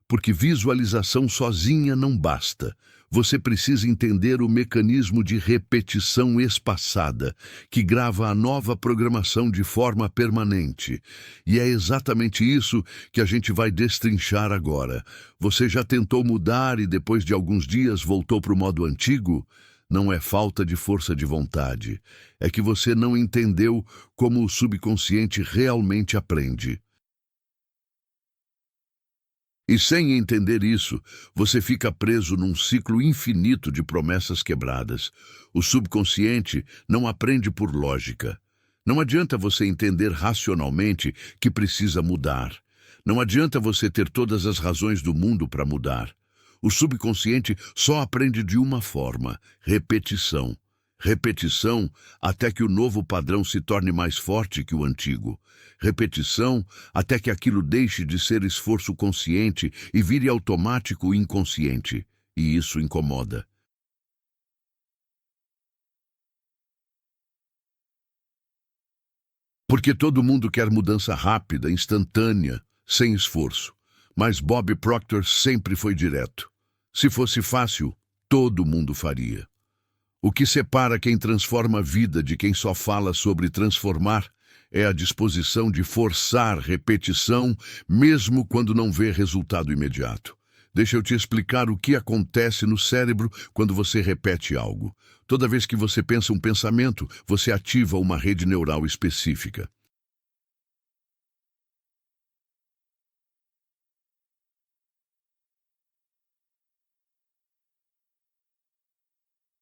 [SPEAKER 1] porque visualização sozinha não basta. Você precisa entender o mecanismo de repetição espaçada, que grava a nova programação de forma permanente. E é exatamente isso que a gente vai destrinchar agora. Você já tentou mudar e depois de alguns dias voltou para o modo antigo? Não é falta de força de vontade. É que você não entendeu como o subconsciente realmente aprende. E sem entender isso, você fica preso num ciclo infinito de promessas quebradas. O subconsciente não aprende por lógica. Não adianta você entender racionalmente que precisa mudar. Não adianta você ter todas as razões do mundo para mudar. O subconsciente só aprende de uma forma: repetição. Repetição até que o novo padrão se torne mais forte que o antigo. Repetição até que aquilo deixe de ser esforço consciente e vire automático inconsciente. E isso incomoda. Porque todo mundo quer mudança rápida, instantânea, sem esforço. Mas Bob Proctor sempre foi direto. Se fosse fácil, todo mundo faria. O que separa quem transforma a vida de quem só fala sobre transformar é a disposição de forçar repetição, mesmo quando não vê resultado imediato. Deixa eu te explicar o que acontece no cérebro quando você repete algo. Toda vez que você pensa um pensamento, você ativa uma rede neural específica.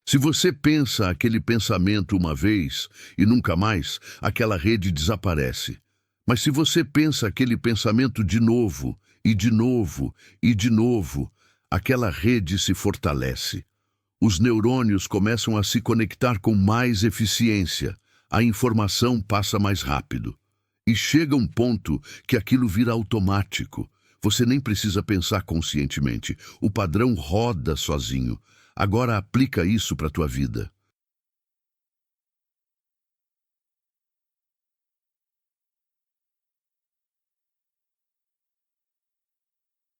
[SPEAKER 1] Se você pensa aquele pensamento uma vez e nunca mais, aquela rede desaparece. Mas se você pensa aquele pensamento de novo, e de novo, e de novo, aquela rede se fortalece. Os neurônios começam a se conectar com mais eficiência, a informação passa mais rápido. E chega um ponto que aquilo vira automático. Você nem precisa pensar conscientemente, o padrão roda sozinho. Agora aplica isso para a tua vida.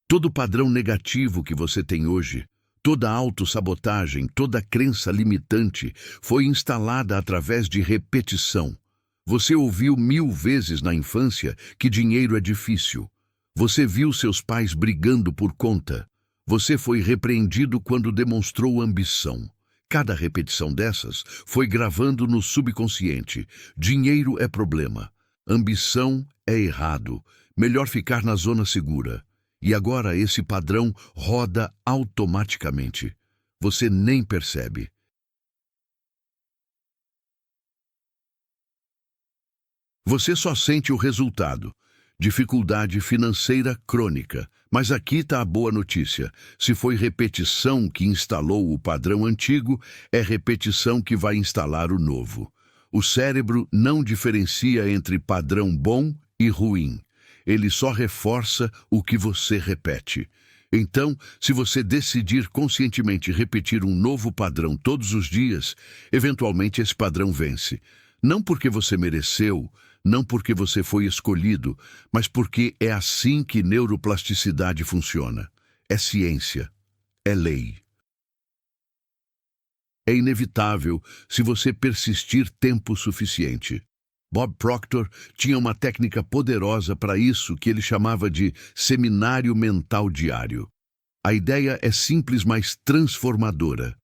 [SPEAKER 1] Todo padrão negativo que você tem hoje, toda autossabotagem, toda crença limitante foi instalada através de repetição. Você ouviu 1000 vezes na infância que dinheiro é difícil. Você viu seus pais brigando por conta. Você foi repreendido quando demonstrou ambição. Cada repetição dessas foi gravando no subconsciente. Dinheiro é problema. Ambição é errado. Melhor ficar na zona segura. E agora esse padrão roda automaticamente. Você nem percebe. Você só sente o resultado. Dificuldade financeira crônica. Mas aqui está a boa notícia. Se foi repetição que instalou o padrão antigo, é repetição que vai instalar o novo. O cérebro não diferencia entre padrão bom e ruim. Ele só reforça o que você repete. Então, se você decidir conscientemente repetir um novo padrão todos os dias, eventualmente esse padrão vence. Não porque você mereceu, não porque você foi escolhido, mas porque é assim que neuroplasticidade funciona. É ciência, é lei. É inevitável se você persistir tempo suficiente. Bob Proctor tinha uma técnica poderosa para isso que ele chamava de seminário mental diário. A ideia é simples, mas transformadora.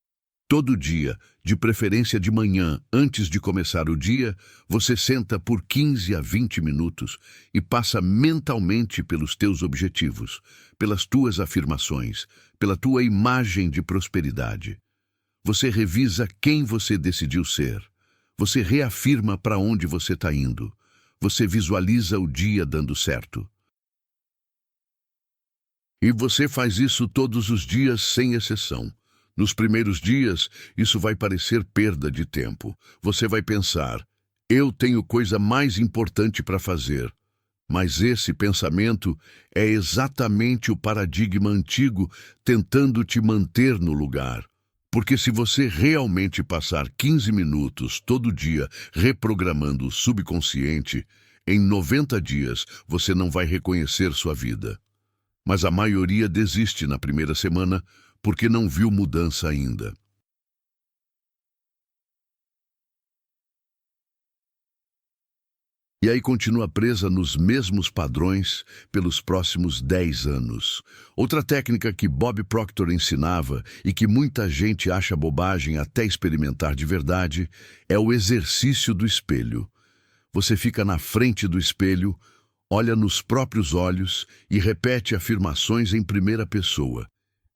[SPEAKER 1] Todo dia, de preferência de manhã, antes de começar o dia, você senta por 15 a 20 minutos e passa mentalmente pelos teus objetivos, pelas tuas afirmações, pela tua imagem de prosperidade. Você revisa quem você decidiu ser. Você reafirma para onde você está indo. Você visualiza o dia dando certo. E você faz isso todos os dias sem exceção. Nos primeiros dias, isso vai parecer perda de tempo. Você vai pensar, eu tenho coisa mais importante para fazer. Mas esse pensamento é exatamente o paradigma antigo tentando te manter no lugar. Porque se você realmente passar 15 minutos todo dia reprogramando o subconsciente, em 90 dias você não vai reconhecer sua vida. Mas a maioria desiste na primeira semana porque não viu mudança ainda. E aí continua presa nos mesmos padrões pelos próximos 10 anos. Outra técnica que Bob Proctor ensinava e que muita gente acha bobagem até experimentar de verdade é o exercício do espelho. Você fica na frente do espelho, olha nos próprios olhos e repete afirmações em primeira pessoa.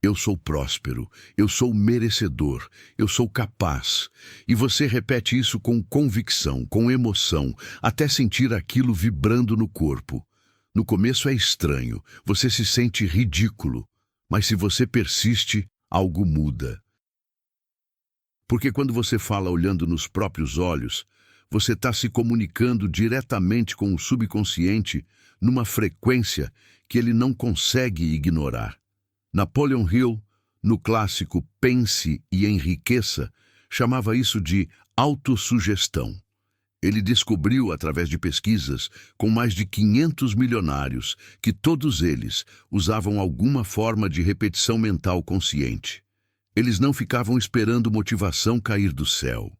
[SPEAKER 1] Eu sou próspero, eu sou merecedor, eu sou capaz. E você repete isso com convicção, com emoção, até sentir aquilo vibrando no corpo. No começo é estranho, você se sente ridículo, mas se você persiste, algo muda. Porque quando você fala olhando nos próprios olhos, você está se comunicando diretamente com o subconsciente numa frequência que ele não consegue ignorar. Napoleon Hill, no clássico Pense e Enriqueça, chamava isso de autossugestão. Ele descobriu, através de pesquisas com mais de 500 milionários, que todos eles usavam alguma forma de repetição mental consciente. Eles não ficavam esperando motivação cair do céu.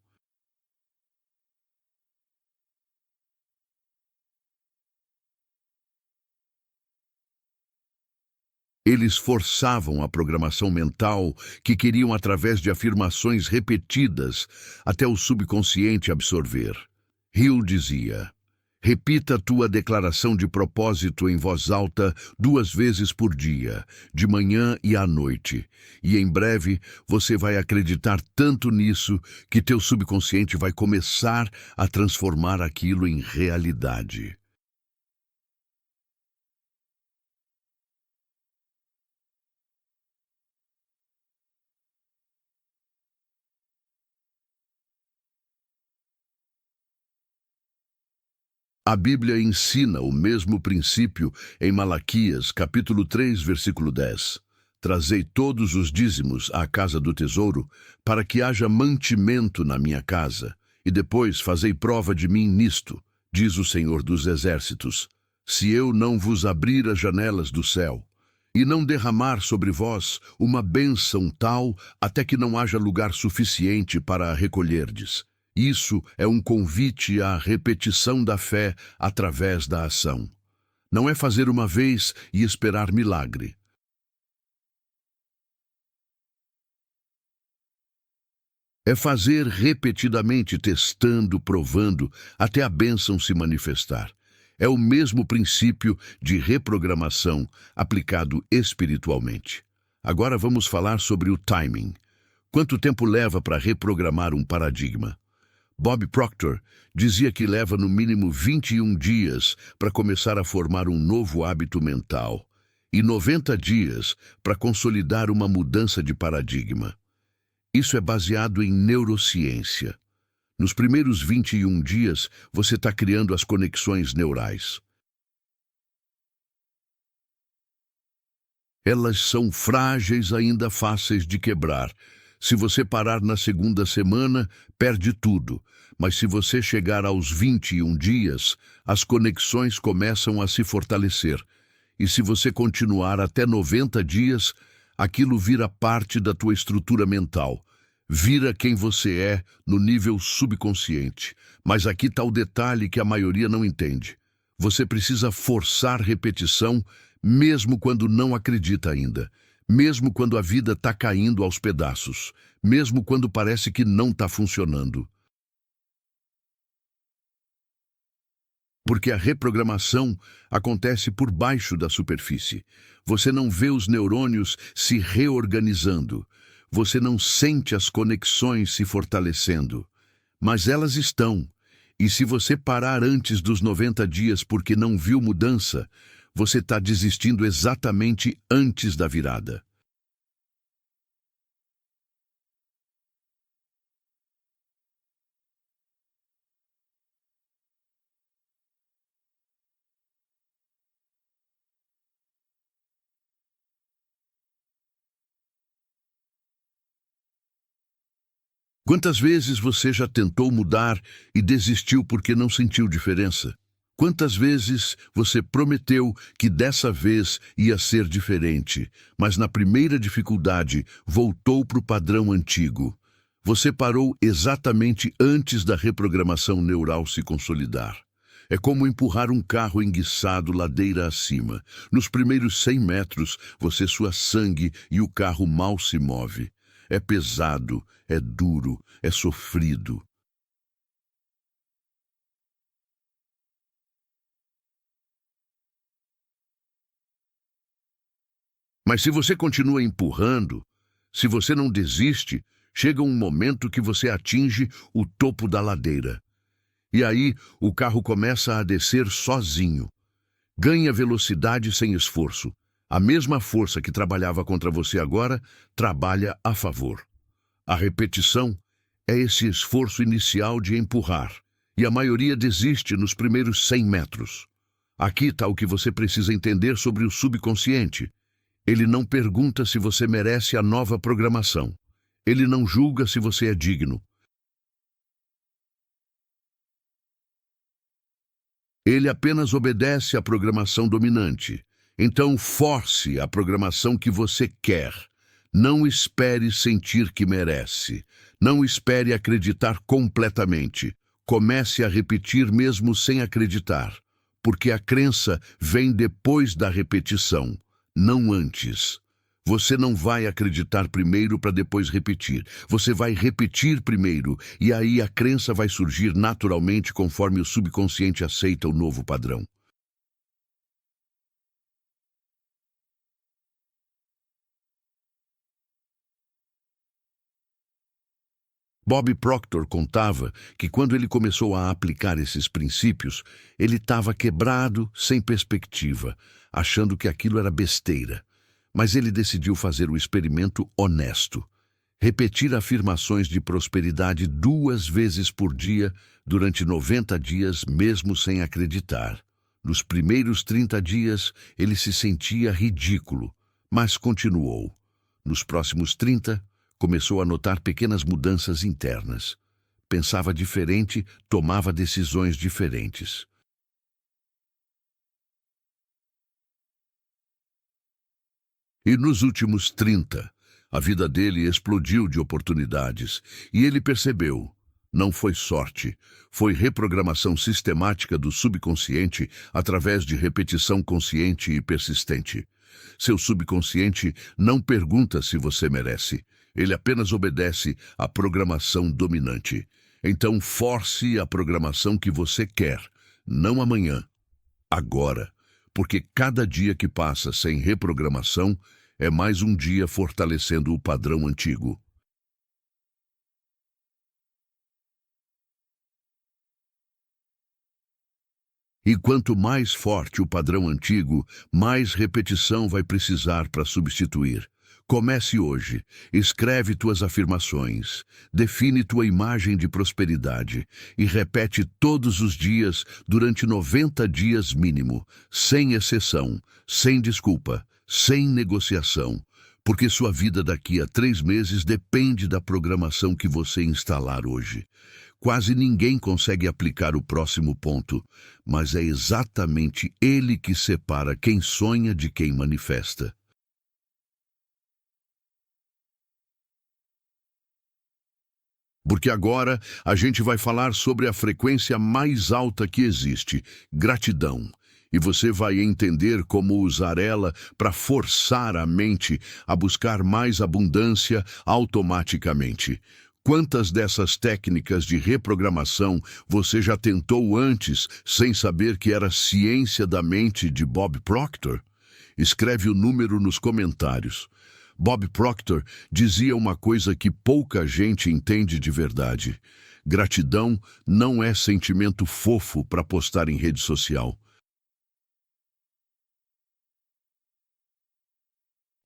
[SPEAKER 1] Eles forçavam a programação mental que queriam através de afirmações repetidas até o subconsciente absorver. Hill dizia, repita tua declaração de propósito em voz alta 2 vezes por dia, de manhã e à noite, e em breve você vai acreditar tanto nisso que teu subconsciente vai começar a transformar aquilo em realidade. A Bíblia ensina o mesmo princípio em Malaquias, capítulo 3, versículo 10. Trazei todos os dízimos à casa do tesouro, para que haja mantimento na minha casa, e depois fazei prova de mim nisto, diz o Senhor dos Exércitos, se eu não vos abrir as janelas do céu, e não derramar sobre vós uma bênção tal até que não haja lugar suficiente para a recolherdes. Isso é um convite à repetição da fé através da ação. Não é fazer uma vez e esperar milagre. É fazer repetidamente, testando, provando, até a bênção se manifestar. É o mesmo princípio de reprogramação aplicado espiritualmente. Agora vamos falar sobre o timing. Quanto tempo leva para reprogramar um paradigma? Bob Proctor dizia que leva no mínimo 21 dias para começar a formar um novo hábito mental e 90 dias para consolidar uma mudança de paradigma. Isso é baseado em neurociência. Nos primeiros 21 dias, você está criando as conexões neurais. Elas são frágeis, ainda fáceis de quebrar. Se você parar na segunda semana, perde tudo. Mas se você chegar aos 21 dias, as conexões começam a se fortalecer. E se você continuar até 90 dias, aquilo vira parte da tua estrutura mental. Vira quem você é no nível subconsciente. Mas aqui está o detalhe que a maioria não entende. Você precisa forçar repetição, mesmo quando não acredita ainda. Mesmo quando a vida está caindo aos pedaços. Mesmo quando parece que não está funcionando. Porque a reprogramação acontece por baixo da superfície. Você não vê os neurônios se reorganizando. Você não sente as conexões se fortalecendo. Mas elas estão. E se você parar antes dos 90 dias porque não viu mudança, você está desistindo exatamente antes da virada. Quantas vezes você já tentou mudar e desistiu porque não sentiu diferença? Quantas vezes você prometeu que dessa vez ia ser diferente, mas na primeira dificuldade voltou para o padrão antigo? Você parou exatamente antes da reprogramação neural se consolidar. É como empurrar um carro enguiçado ladeira acima. Nos primeiros 100 metros, você sua sangue e o carro mal se move. É pesado, é duro, é sofrido. Mas se você continua empurrando, se você não desiste, chega um momento que você atinge o topo da ladeira. E aí o carro começa a descer sozinho. Ganha velocidade sem esforço. A mesma força que trabalhava contra você agora, trabalha a favor. A repetição é esse esforço inicial de empurrar. E a maioria desiste nos primeiros 100 metros. Aqui está o que você precisa entender sobre o subconsciente. Ele não pergunta se você merece a nova programação. Ele não julga se você é digno. Ele apenas obedece à programação dominante. Então, force a programação que você quer. Não espere sentir que merece. Não espere acreditar completamente. Comece a repetir mesmo sem acreditar. Porque a crença vem depois da repetição, não antes. Você não vai acreditar primeiro para depois repetir. Você vai repetir primeiro e aí a crença vai surgir naturalmente conforme o subconsciente aceita o novo padrão. Bob Proctor contava que quando ele começou a aplicar esses princípios, ele estava quebrado, sem perspectiva, achando que aquilo era besteira. Mas ele decidiu fazer o experimento honesto. Repetir afirmações de prosperidade 2 vezes por dia durante 90 dias, mesmo sem acreditar. Nos primeiros 30 dias, ele se sentia ridículo, mas continuou. Nos próximos 30, começou a notar pequenas mudanças internas. Pensava diferente, tomava decisões diferentes. E nos últimos 30, a vida dele explodiu de oportunidades. E ele percebeu, não foi sorte, foi reprogramação sistemática do subconsciente através de repetição consciente e persistente. Seu subconsciente não pergunta se você merece. Ele apenas obedece à programação dominante. Então force a programação que você quer, não amanhã, agora. Porque cada dia que passa sem reprogramação é mais um dia fortalecendo o padrão antigo. E quanto mais forte o padrão antigo, mais repetição vai precisar para substituir. Comece hoje, escreve tuas afirmações, define tua imagem de prosperidade e repete todos os dias durante 90 dias mínimo, sem exceção, sem desculpa, sem negociação, porque sua vida daqui a 3 meses depende da programação que você instalar hoje. Quase ninguém consegue aplicar o próximo ponto, mas é exatamente ele que separa quem sonha de quem manifesta. Porque agora a gente vai falar sobre a frequência mais alta que existe, gratidão. E você vai entender como usar ela para forçar a mente a buscar mais abundância automaticamente. Quantas dessas técnicas de reprogramação você já tentou antes sem saber que era ciência da mente de Bob Proctor? Escreve o número nos comentários. Bob Proctor dizia uma coisa que pouca gente entende de verdade. Gratidão não é sentimento fofo para postar em rede social.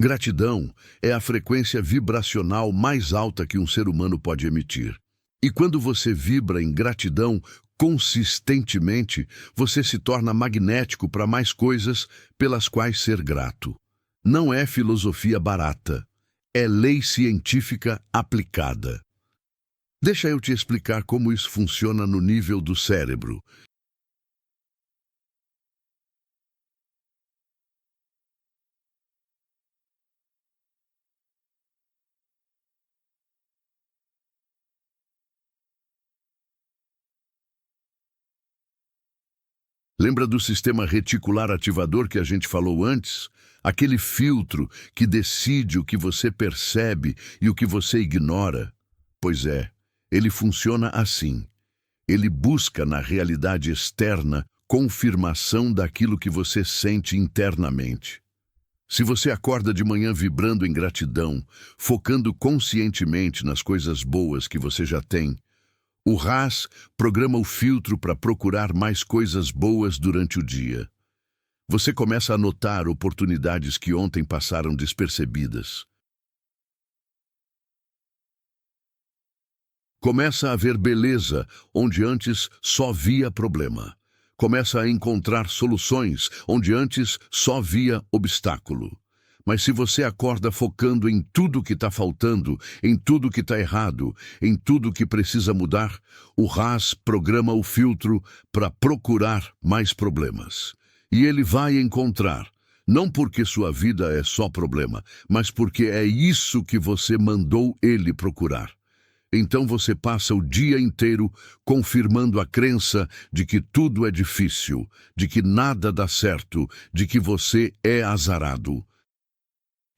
[SPEAKER 1] Gratidão é a frequência vibracional mais alta que um ser humano pode emitir. E quando você vibra em gratidão consistentemente, você se torna magnético para mais coisas pelas quais ser grato. Não é filosofia barata, é lei científica aplicada. Deixa eu te explicar como isso funciona no nível do cérebro. Lembra do sistema reticular ativador que a gente falou antes? Aquele filtro que decide o que você percebe e o que você ignora? Pois é, ele funciona assim. Ele busca na realidade externa confirmação daquilo que você sente internamente. Se você acorda de manhã vibrando em gratidão, focando conscientemente nas coisas boas que você já tem, o RAS programa o filtro para procurar mais coisas boas durante o dia. Você começa a notar oportunidades que ontem passaram despercebidas. Começa a ver beleza onde antes só via problema. Começa a encontrar soluções onde antes só via obstáculo. Mas se você acorda focando em tudo que está faltando, em tudo que está errado, em tudo que precisa mudar, o RAS programa o filtro para procurar mais problemas. E ele vai encontrar, não porque sua vida é só problema, mas porque é isso que você mandou ele procurar. Então você passa o dia inteiro confirmando a crença de que tudo é difícil, de que nada dá certo, de que você é azarado.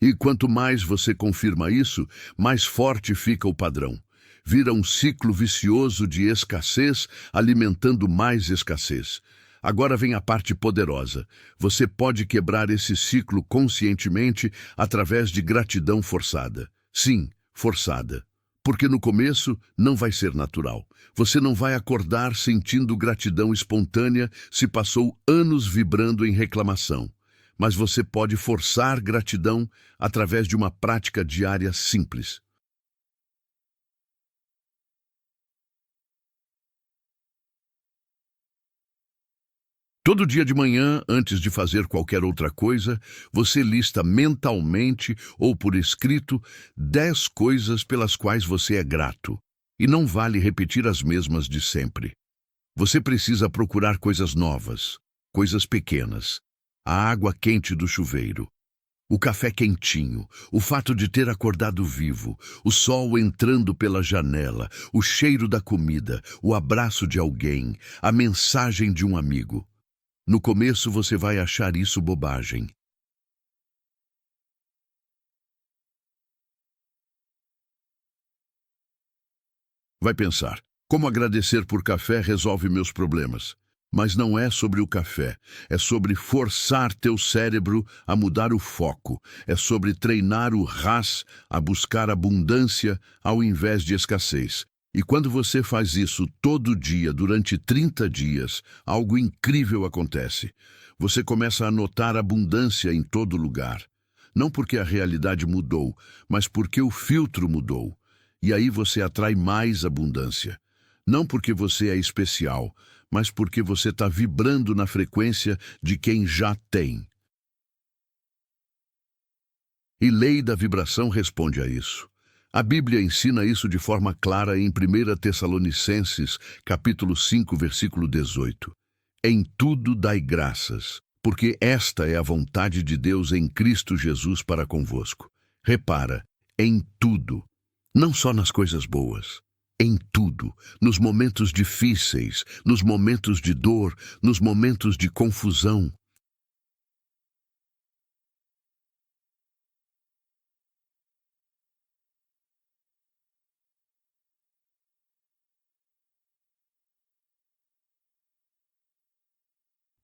[SPEAKER 1] E quanto mais você confirma isso, mais forte fica o padrão. Vira um ciclo vicioso de escassez, alimentando mais escassez. Agora vem a parte poderosa. Você pode quebrar esse ciclo conscientemente através de gratidão forçada. Sim, forçada. Porque no começo não vai ser natural. Você não vai acordar sentindo gratidão espontânea se passou anos vibrando em reclamação. Mas você pode forçar gratidão através de uma prática diária simples. Todo dia de manhã, antes de fazer qualquer outra coisa, você lista mentalmente ou por escrito 10 coisas pelas quais você é grato. E não vale repetir as mesmas de sempre. Você precisa procurar coisas novas, coisas pequenas. A água quente do chuveiro, o café quentinho, o fato de ter acordado vivo, o sol entrando pela janela, o cheiro da comida, o abraço de alguém, a mensagem de um amigo. No começo você vai achar isso bobagem. Vai pensar, como agradecer por café resolve meus problemas? Mas não é sobre o café, é sobre forçar teu cérebro a mudar o foco, é sobre treinar o RAS a buscar abundância ao invés de escassez. E quando você faz isso todo dia, durante 30 dias, algo incrível acontece. Você começa a notar abundância em todo lugar. Não porque a realidade mudou, mas porque o filtro mudou. E aí você atrai mais abundância. Não porque você é especial, mas porque você está vibrando na frequência de quem já tem. E lei da vibração responde a isso. A Bíblia ensina isso de forma clara em 1 Tessalonicenses, capítulo 5, versículo 18. Em tudo dai graças, porque esta é a vontade de Deus em Cristo Jesus para convosco. Repara, em tudo, não só nas coisas boas. Em tudo, nos momentos difíceis, nos momentos de dor, nos momentos de confusão.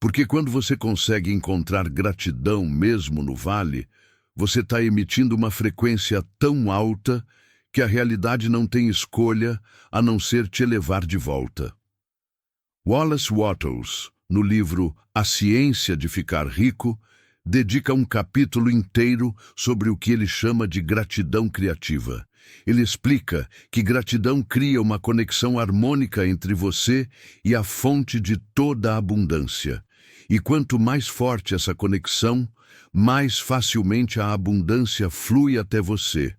[SPEAKER 1] Porque quando você consegue encontrar gratidão mesmo no vale, você está emitindo uma frequência tão alta que a realidade não tem escolha a não ser te elevar de volta. Wallace Wattles, no livro A Ciência de Ficar Rico, dedica um capítulo inteiro sobre o que ele chama de gratidão criativa. Ele explica que gratidão cria uma conexão harmônica entre você e a fonte de toda a abundância. E quanto mais forte essa conexão, mais facilmente a abundância flui até você.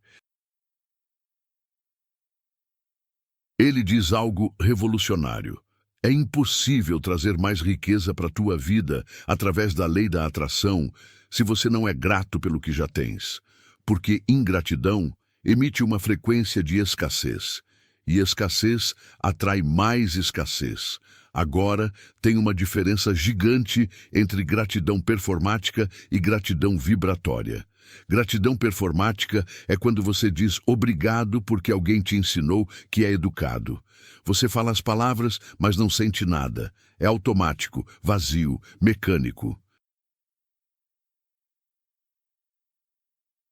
[SPEAKER 1] Ele diz algo revolucionário. É impossível trazer mais riqueza para a tua vida através da lei da atração se você não é grato pelo que já tens. Porque ingratidão emite uma frequência de escassez. E escassez atrai mais escassez. Agora, tem uma diferença gigante entre gratidão performática e gratidão vibratória. Gratidão performática é quando você diz obrigado porque alguém te ensinou que é educado. Você fala as palavras, mas não sente nada. É automático, vazio, mecânico.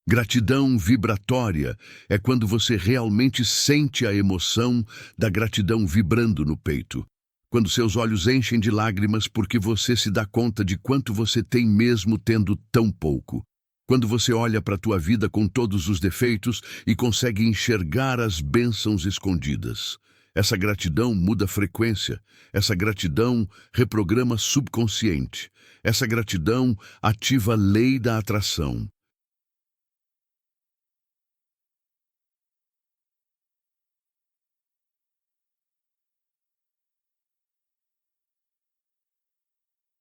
[SPEAKER 1] Gratidão vibratória é quando você realmente sente a emoção da gratidão vibrando no peito. Quando seus olhos enchem de lágrimas porque você se dá conta de quanto você tem mesmo tendo tão pouco. Quando você olha para a tua vida com todos os defeitos e consegue enxergar as bênçãos escondidas. Essa gratidão muda a frequência. Essa gratidão reprograma subconsciente. Essa gratidão ativa a lei da atração.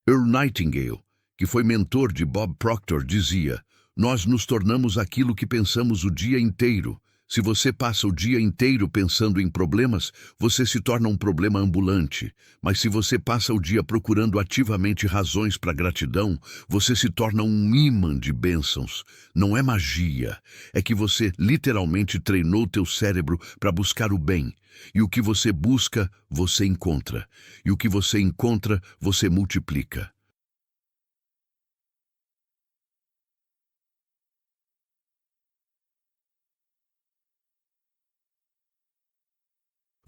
[SPEAKER 1] Earl Nightingale, que foi mentor de Bob Proctor, dizia: nós nos tornamos aquilo que pensamos o dia inteiro. Se você passa o dia inteiro pensando em problemas, você se torna um problema ambulante. Mas se você passa o dia procurando ativamente razões para gratidão, você se torna um ímã de bênçãos. Não é magia, é que você literalmente treinou teu cérebro para buscar o bem. E o que você busca, você encontra. E o que você encontra, você multiplica.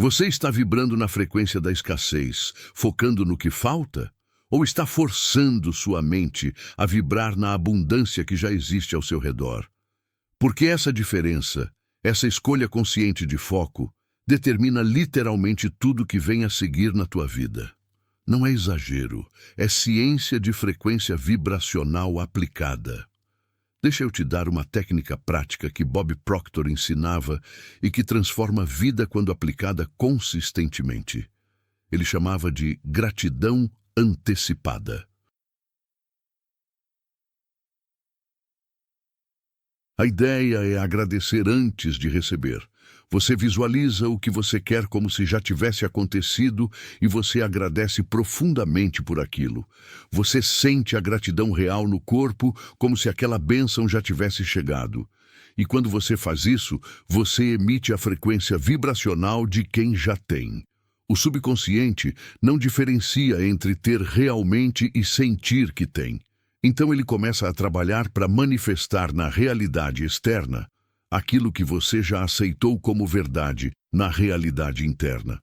[SPEAKER 1] Você está vibrando na frequência da escassez, focando no que falta? Ou está forçando sua mente a vibrar na abundância que já existe ao seu redor? Porque essa diferença, essa escolha consciente de foco, determina literalmente tudo que vem a seguir na tua vida. Não é exagero, é ciência de frequência vibracional aplicada. Deixa eu te dar uma técnica prática que Bob Proctor ensinava e que transforma a vida quando aplicada consistentemente. Ele chamava de gratidão antecipada. A ideia é agradecer antes de receber. Você visualiza o que você quer como se já tivesse acontecido e você agradece profundamente por aquilo. Você sente a gratidão real no corpo como se aquela bênção já tivesse chegado. E quando você faz isso, você emite a frequência vibracional de quem já tem. O subconsciente não diferencia entre ter realmente e sentir que tem. Então ele começa a trabalhar para manifestar na realidade externa aquilo que você já aceitou como verdade na realidade interna.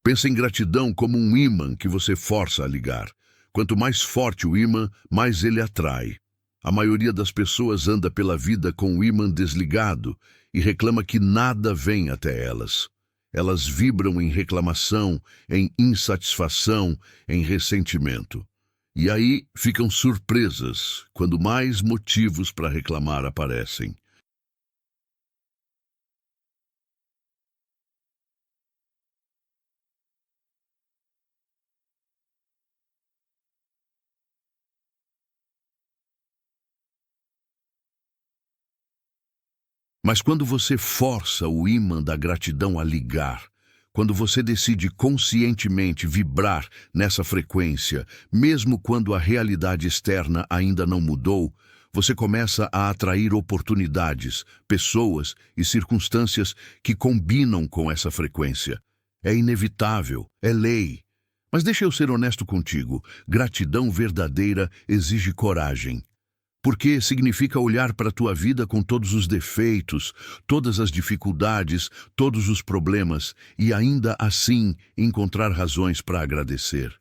[SPEAKER 1] Pensa em gratidão como um ímã que você força a ligar. Quanto mais forte o ímã, mais ele atrai. A maioria das pessoas anda pela vida com o ímã desligado e reclama que nada vem até elas. Elas vibram em reclamação, em insatisfação, em ressentimento. E aí ficam surpresas quando mais motivos para reclamar aparecem. Mas quando você força o ímã da gratidão a ligar, quando você decide conscientemente vibrar nessa frequência, mesmo quando a realidade externa ainda não mudou, você começa a atrair oportunidades, pessoas e circunstâncias que combinam com essa frequência. É inevitável, é lei. Mas deixa eu ser honesto contigo, gratidão verdadeira exige coragem. Porque significa olhar para a tua vida com todos os defeitos, todas as dificuldades, todos os problemas e ainda assim encontrar razões para agradecer.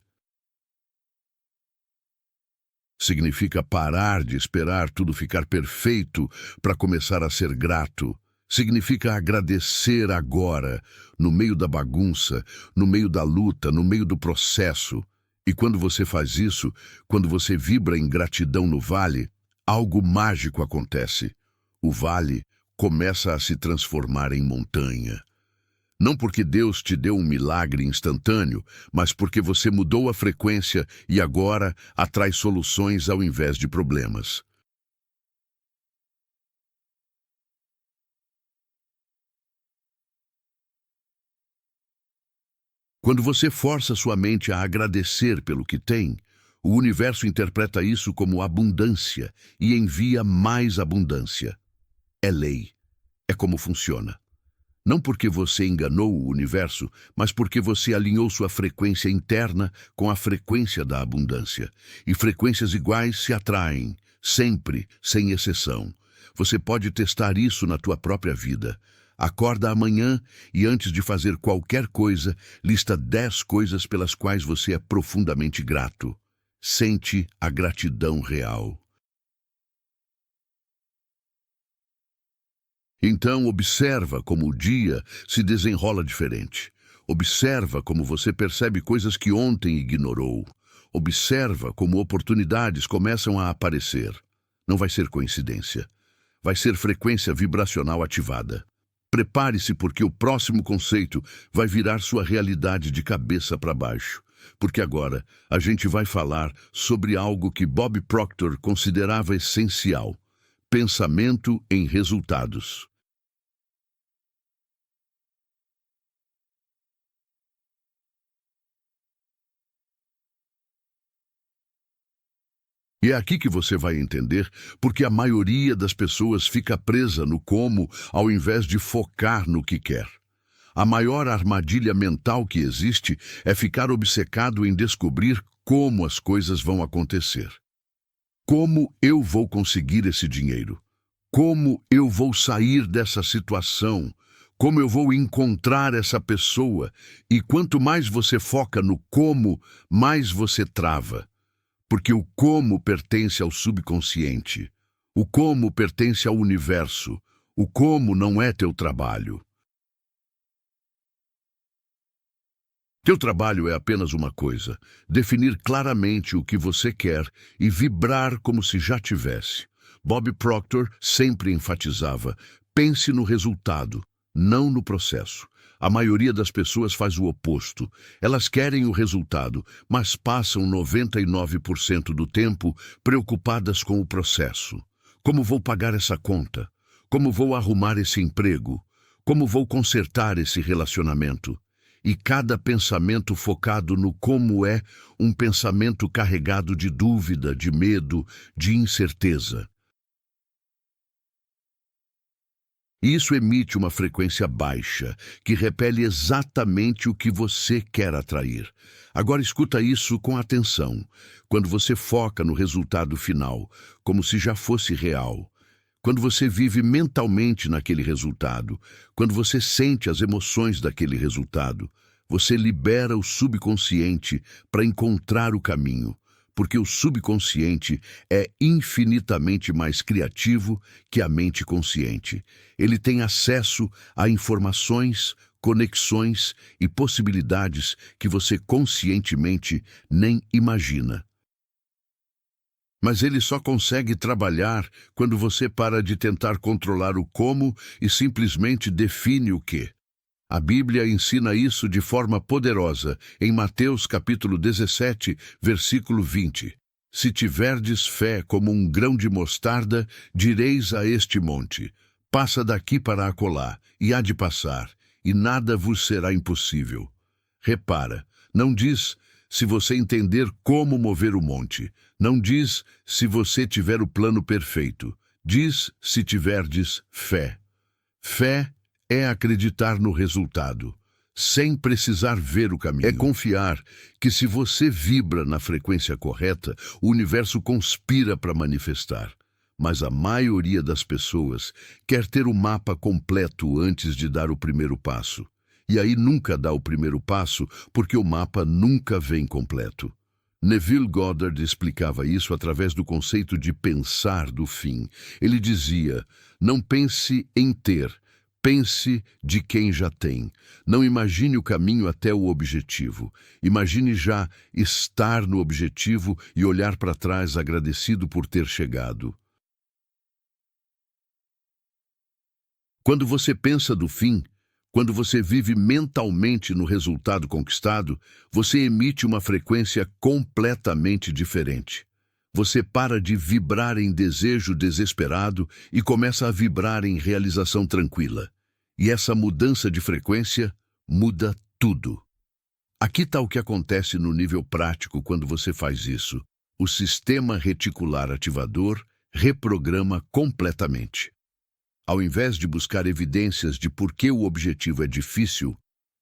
[SPEAKER 1] Significa parar de esperar tudo ficar perfeito para começar a ser grato. Significa agradecer agora, no meio da bagunça, no meio da luta, no meio do processo. E quando você faz isso, quando você vibra em gratidão no vale, algo mágico acontece. O vale começa a se transformar em montanha. Não porque Deus te deu um milagre instantâneo, mas porque você mudou a frequência e agora atrai soluções ao invés de problemas. Quando você força sua mente a agradecer pelo que tem, o universo interpreta isso como abundância e envia mais abundância. É lei. É como funciona. Não porque você enganou o universo, mas porque você alinhou sua frequência interna com a frequência da abundância. E frequências iguais se atraem, sempre, sem exceção. Você pode testar isso na tua própria vida. Acorda amanhã e antes de fazer qualquer coisa, lista 10 coisas pelas quais você é profundamente grato. Sente a gratidão real. Então, observa como o dia se desenrola diferente. Observa como você percebe coisas que ontem ignorou. Observa como oportunidades começam a aparecer. Não vai ser coincidência. Vai ser frequência vibracional ativada. Prepare-se porque o próximo conceito vai virar sua realidade de cabeça para baixo. Porque agora a gente vai falar sobre algo que Bob Proctor considerava essencial: pensamento em resultados. E é aqui que você vai entender porque a maioria das pessoas fica presa no como ao invés de focar no que quer. A maior armadilha mental que existe é ficar obcecado em descobrir como as coisas vão acontecer. Como eu vou conseguir esse dinheiro? Como eu vou sair dessa situação? Como eu vou encontrar essa pessoa? E quanto mais você foca no como, mais você trava. Porque o como pertence ao subconsciente. O como pertence ao universo. O como não é teu trabalho. Teu trabalho é apenas uma coisa: definir claramente o que você quer e vibrar como se já tivesse. Bob Proctor sempre enfatizava: pense no resultado, não no processo. A maioria das pessoas faz o oposto. Elas querem o resultado, mas passam 99% do tempo preocupadas com o processo. Como vou pagar essa conta? Como vou arrumar esse emprego? Como vou consertar esse relacionamento? E cada pensamento focado no como é um pensamento carregado de dúvida, de medo, de incerteza. E isso emite uma frequência baixa, que repele exatamente o que você quer atrair. Agora escuta isso com atenção. Quando você foca no resultado final, como se já fosse real, quando você vive mentalmente naquele resultado, quando você sente as emoções daquele resultado, você libera o subconsciente para encontrar o caminho, porque o subconsciente é infinitamente mais criativo que a mente consciente. Ele tem acesso a informações, conexões e possibilidades que você conscientemente nem imagina. Mas ele só consegue trabalhar quando você para de tentar controlar o como e simplesmente define o quê. A Bíblia ensina isso de forma poderosa em Mateus capítulo 17, versículo 20. Se tiverdes fé como um grão de mostarda, direis a este monte: passa daqui para acolá, e há de passar, e nada vos será impossível. Repara, não diz se você entender como mover o monte. Não diz se você tiver o plano perfeito. Diz se tiverdes fé. Fé é acreditar no resultado, sem precisar ver o caminho. É confiar que se você vibra na frequência correta, o universo conspira para manifestar. Mas a maioria das pessoas quer ter o mapa completo antes de dar o primeiro passo. E aí nunca dá o primeiro passo porque o mapa nunca vem completo. Neville Goddard explicava isso através do conceito de pensar do fim. Ele dizia: não pense em ter, pense de quem já tem. Não imagine o caminho até o objetivo. Imagine já estar no objetivo e olhar para trás agradecido por ter chegado. Quando você pensa do fim, quando você vive mentalmente no resultado conquistado, você emite uma frequência completamente diferente. Você para de vibrar em desejo desesperado e começa a vibrar em realização tranquila. E essa mudança de frequência muda tudo. Aqui está o que acontece no nível prático quando você faz isso. O sistema reticular ativador reprograma completamente. Ao invés de buscar evidências de por que o objetivo é difícil,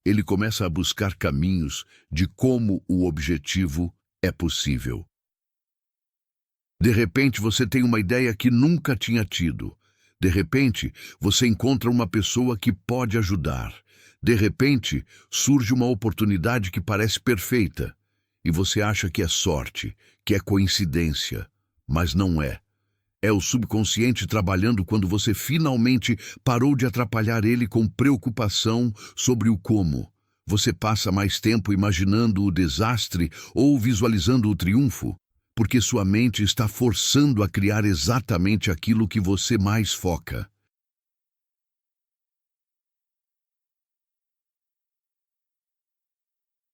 [SPEAKER 1] ele começa a buscar caminhos de como o objetivo é possível. De repente, você tem uma ideia que nunca tinha tido. De repente, você encontra uma pessoa que pode ajudar. De repente, surge uma oportunidade que parece perfeita. E você acha que é sorte, que é coincidência, mas não é. É o subconsciente trabalhando quando você finalmente parou de atrapalhar ele com preocupação sobre o como. Você passa mais tempo imaginando o desastre ou visualizando o triunfo, porque sua mente está forçando a criar exatamente aquilo que você mais foca.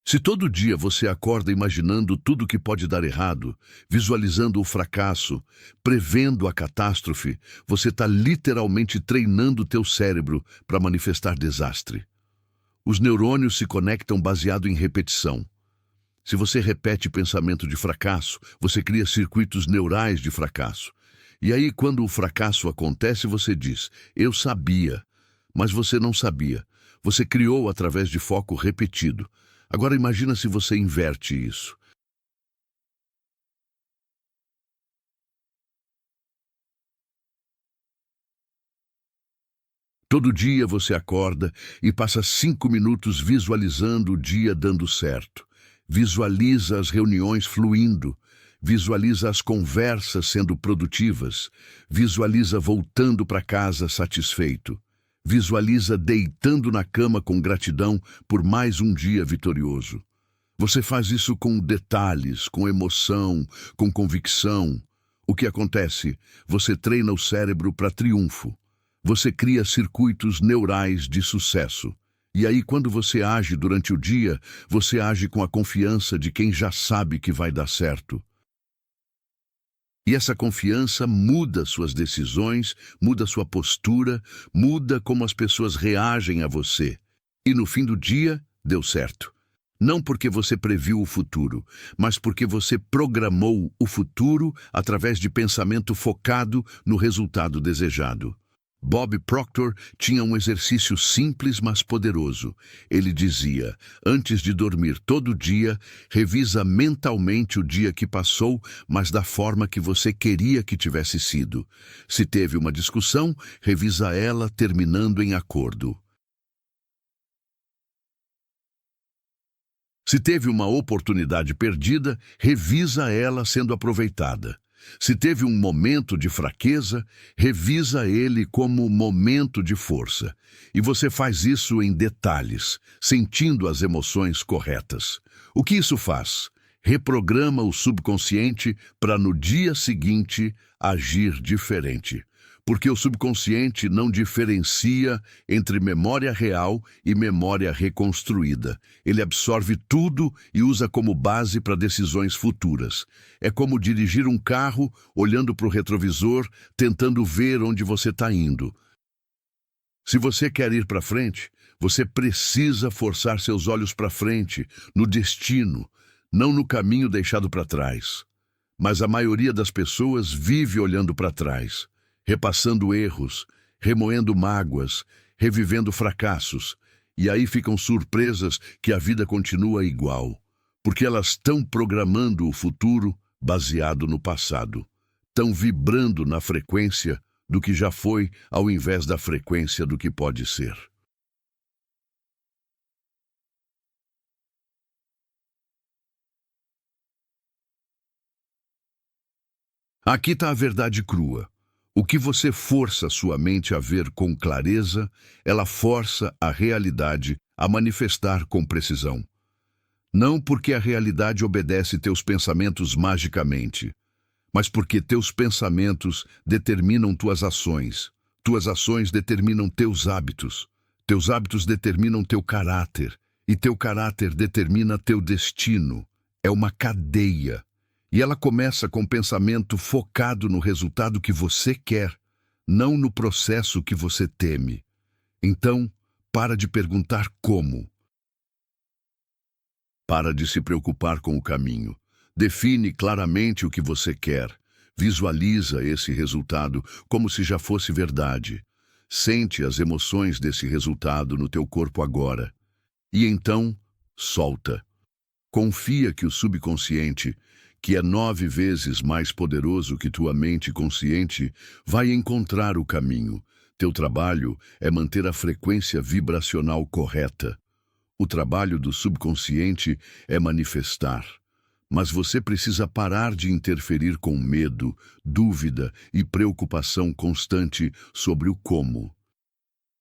[SPEAKER 1] Se todo dia você acorda imaginando tudo que pode dar errado, visualizando o fracasso, prevendo a catástrofe, você está literalmente treinando teu cérebro para manifestar desastre. Os neurônios se conectam baseado em repetição. Se você repete pensamento de fracasso, você cria circuitos neurais de fracasso. E aí, quando o fracasso acontece, você diz: eu sabia, mas você não sabia. Você criou através de foco repetido. Agora imagina se você inverte isso. Todo dia você acorda e passa 5 minutos visualizando o dia dando certo. Visualiza as reuniões fluindo. Visualiza as conversas sendo produtivas. Visualiza voltando para casa satisfeito. Visualiza deitando na cama com gratidão por mais um dia vitorioso. Você faz isso com detalhes, com emoção, com convicção. O que acontece? Você treina o cérebro para triunfo. Você cria circuitos neurais de sucesso. E aí, quando você age durante o dia, você age com a confiança de quem já sabe que vai dar certo. E essa confiança muda suas decisões, muda sua postura, muda como as pessoas reagem a você. E no fim do dia, deu certo. Não porque você previu o futuro, mas porque você programou o futuro através de pensamento focado no resultado desejado. Bob Proctor tinha um exercício simples, mas poderoso. Ele dizia: antes de dormir todo dia, revisa mentalmente o dia que passou, mas da forma que você queria que tivesse sido. Se teve uma discussão, revisa ela terminando em acordo. Se teve uma oportunidade perdida, revisa ela sendo aproveitada. Se teve um momento de fraqueza, revisa ele como momento de força. E você faz isso em detalhes, sentindo as emoções corretas. O que isso faz? Reprograma o subconsciente para no dia seguinte agir diferente. Porque o subconsciente não diferencia entre memória real e memória reconstruída. Ele absorve tudo e usa como base para decisões futuras. É como dirigir um carro olhando para o retrovisor, tentando ver onde você está indo. Se você quer ir para frente, você precisa forçar seus olhos para frente, no destino, não no caminho deixado para trás. Mas a maioria das pessoas vive olhando para trás, repassando erros, remoendo mágoas, revivendo fracassos, e aí ficam surpresas que a vida continua igual, porque elas estão programando o futuro baseado no passado, estão vibrando na frequência do que já foi ao invés da frequência do que pode ser. Aqui está a verdade crua. O que você força sua mente a ver com clareza, ela força a realidade a manifestar com precisão. Não porque a realidade obedece teus pensamentos magicamente, mas porque teus pensamentos determinam tuas ações determinam teus hábitos determinam teu caráter, e teu caráter determina teu destino. É uma cadeia. E ela começa com um pensamento focado no resultado que você quer, não no processo que você teme. Então, para de perguntar como. Para de se preocupar com o caminho. Define claramente o que você quer. Visualiza esse resultado como se já fosse verdade. Sente as emoções desse resultado no teu corpo agora. E então, solta. Confia que o subconsciente, que é 9 vezes mais poderoso que tua mente consciente, vai encontrar o caminho. Teu trabalho é manter a frequência vibracional correta. O trabalho do subconsciente é manifestar. Mas você precisa parar de interferir com medo, dúvida e preocupação constante sobre o como.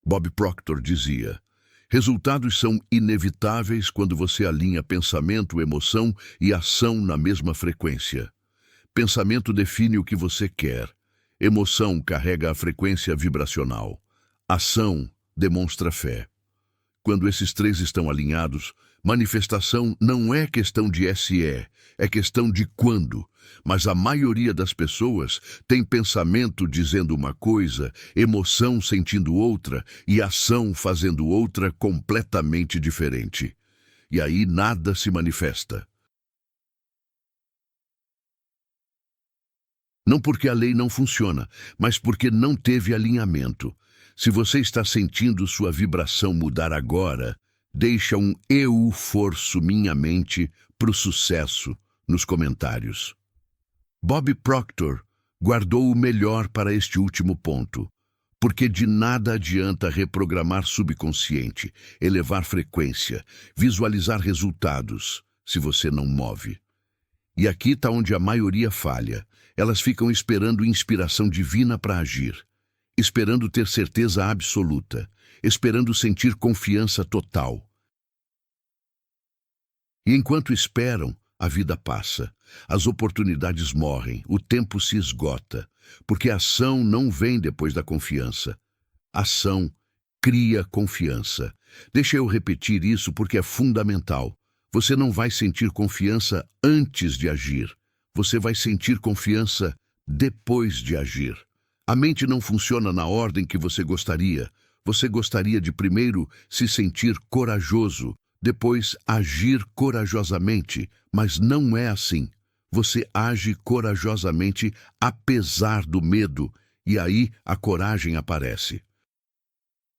[SPEAKER 1] Bob Proctor dizia: resultados são inevitáveis quando você alinha pensamento, emoção e ação na mesma frequência. Pensamento define o que você quer. Emoção carrega a frequência vibracional. Ação demonstra fé. Quando esses três estão alinhados, manifestação não é questão de se é questão de quando. Mas a maioria das pessoas tem pensamento dizendo uma coisa, emoção sentindo outra e ação fazendo outra completamente diferente. E aí nada se manifesta. Não porque a lei não funciona, mas porque não teve alinhamento. Se você está sentindo sua vibração mudar agora, deixa um eu forço minha mente pro sucesso nos comentários. Bob Proctor guardou o melhor para este último ponto, porque de nada adianta reprogramar subconsciente, elevar frequência, visualizar resultados, se você não move. E aqui está onde a maioria falha. Elas ficam esperando inspiração divina para agir, esperando ter certeza absoluta, esperando sentir confiança total. E enquanto esperam, a vida passa, as oportunidades morrem, o tempo se esgota, porque a ação não vem depois da confiança. Ação cria confiança. Deixa eu repetir isso porque é fundamental. Você não vai sentir confiança antes de agir. Você vai sentir confiança depois de agir. A mente não funciona na ordem que você gostaria. Você gostaria de primeiro se sentir corajoso, depois agir corajosamente, mas não é assim. Você age corajosamente apesar do medo, e aí a coragem aparece.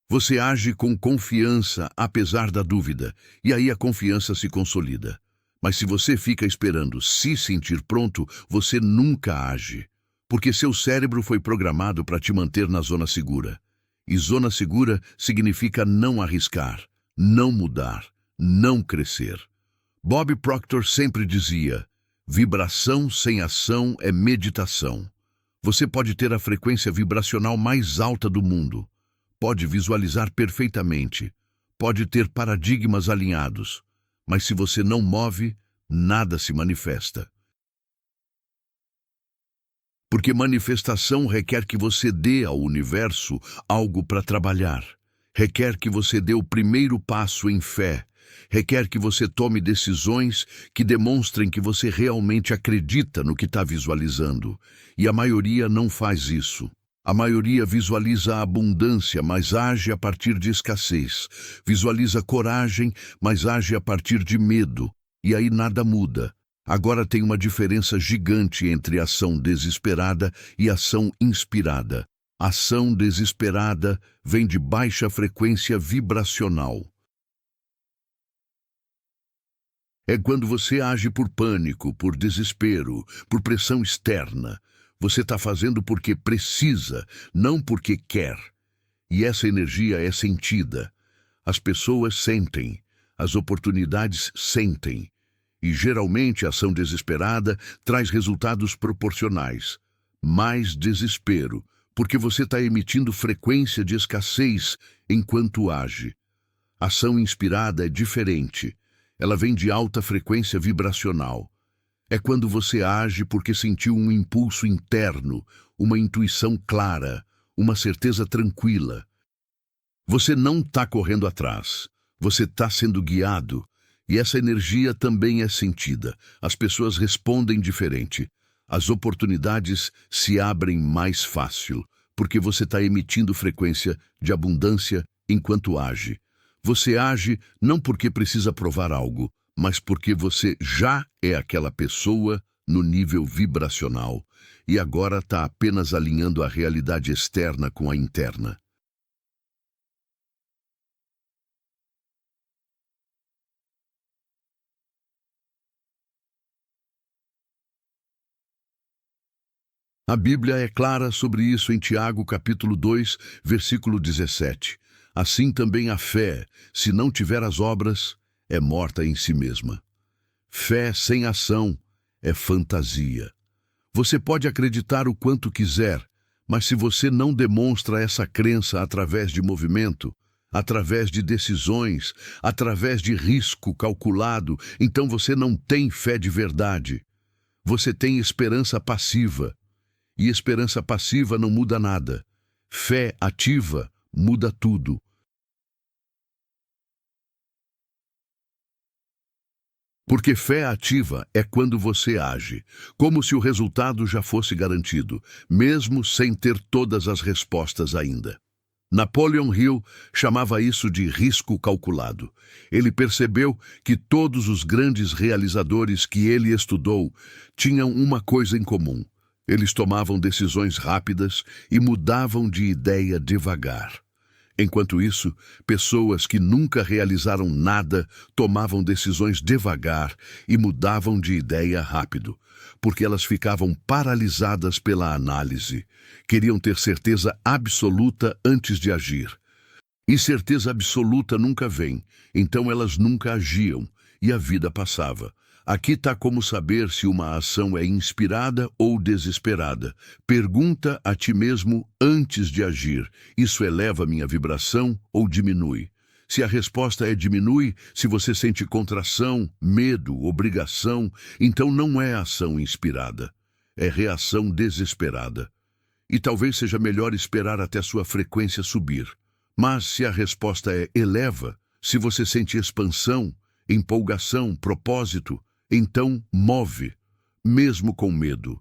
[SPEAKER 1] Você age com confiança apesar da dúvida, e aí a confiança se consolida. Mas se você fica esperando se sentir pronto, você nunca age, porque seu cérebro foi programado para te manter na zona segura. E zona segura significa não arriscar, não mudar, não crescer. Bob Proctor sempre dizia: vibração sem ação é meditação. Você pode ter a frequência vibracional mais alta do mundo, pode visualizar perfeitamente, pode ter paradigmas alinhados, mas se você não move, nada se manifesta. Porque manifestação requer que você dê ao universo algo para trabalhar. Requer que você dê o primeiro passo em fé. Requer que você tome decisões que demonstrem que você realmente acredita no que está visualizando. E a maioria não faz isso. A maioria visualiza a abundância, mas age a partir de escassez. Visualiza coragem, mas age a partir de medo. E aí nada muda. Agora tem uma diferença gigante entre ação desesperada e ação inspirada. Ação desesperada vem de baixa frequência vibracional. É quando você age por pânico, por desespero, por pressão externa. Você está fazendo porque precisa, não porque quer. E essa energia é sentida. As pessoas sentem, as oportunidades sentem. E geralmente a ação desesperada traz resultados proporcionais. Mais desespero, porque você está emitindo frequência de escassez enquanto age. Ação inspirada é diferente. Ela vem de alta frequência vibracional. É quando você age porque sentiu um impulso interno, uma intuição clara, uma certeza tranquila. Você não está correndo atrás, você está sendo guiado. E essa energia também é sentida. As pessoas respondem diferente. As oportunidades se abrem mais fácil, porque você está emitindo frequência de abundância enquanto age. Você age não porque precisa provar algo, mas porque você já é aquela pessoa no nível vibracional e agora está apenas alinhando a realidade externa com a interna. A Bíblia é clara sobre isso em Tiago, capítulo 2, versículo 17. Assim também a fé, se não tiver as obras, é morta em si mesma. Fé sem ação é fantasia. Você pode acreditar o quanto quiser, mas se você não demonstra essa crença através de movimento, através de decisões, através de risco calculado, então você não tem fé de verdade. Você tem esperança passiva. E esperança passiva não muda nada. Fé ativa muda tudo. Porque fé ativa é quando você age, como se o resultado já fosse garantido, mesmo sem ter todas as respostas ainda. Napoleon Hill chamava isso de risco calculado. Ele percebeu que todos os grandes realizadores que ele estudou tinham uma coisa em comum. Eles tomavam decisões rápidas e mudavam de ideia devagar. Enquanto isso, pessoas que nunca realizaram nada tomavam decisões devagar e mudavam de ideia rápido, porque elas ficavam paralisadas pela análise. Queriam ter certeza absoluta antes de agir. E certeza absoluta nunca vem, então elas nunca agiam e a vida passava. Aqui está como saber se uma ação é inspirada ou desesperada. Pergunta a ti mesmo antes de agir. Isso eleva minha vibração ou diminui? Se a resposta é diminui, se você sente contração, medo, obrigação, então não é ação inspirada. É reação desesperada. E talvez seja melhor esperar até sua frequência subir. Mas se a resposta é eleva, se você sente expansão, empolgação, propósito, então move, mesmo com medo,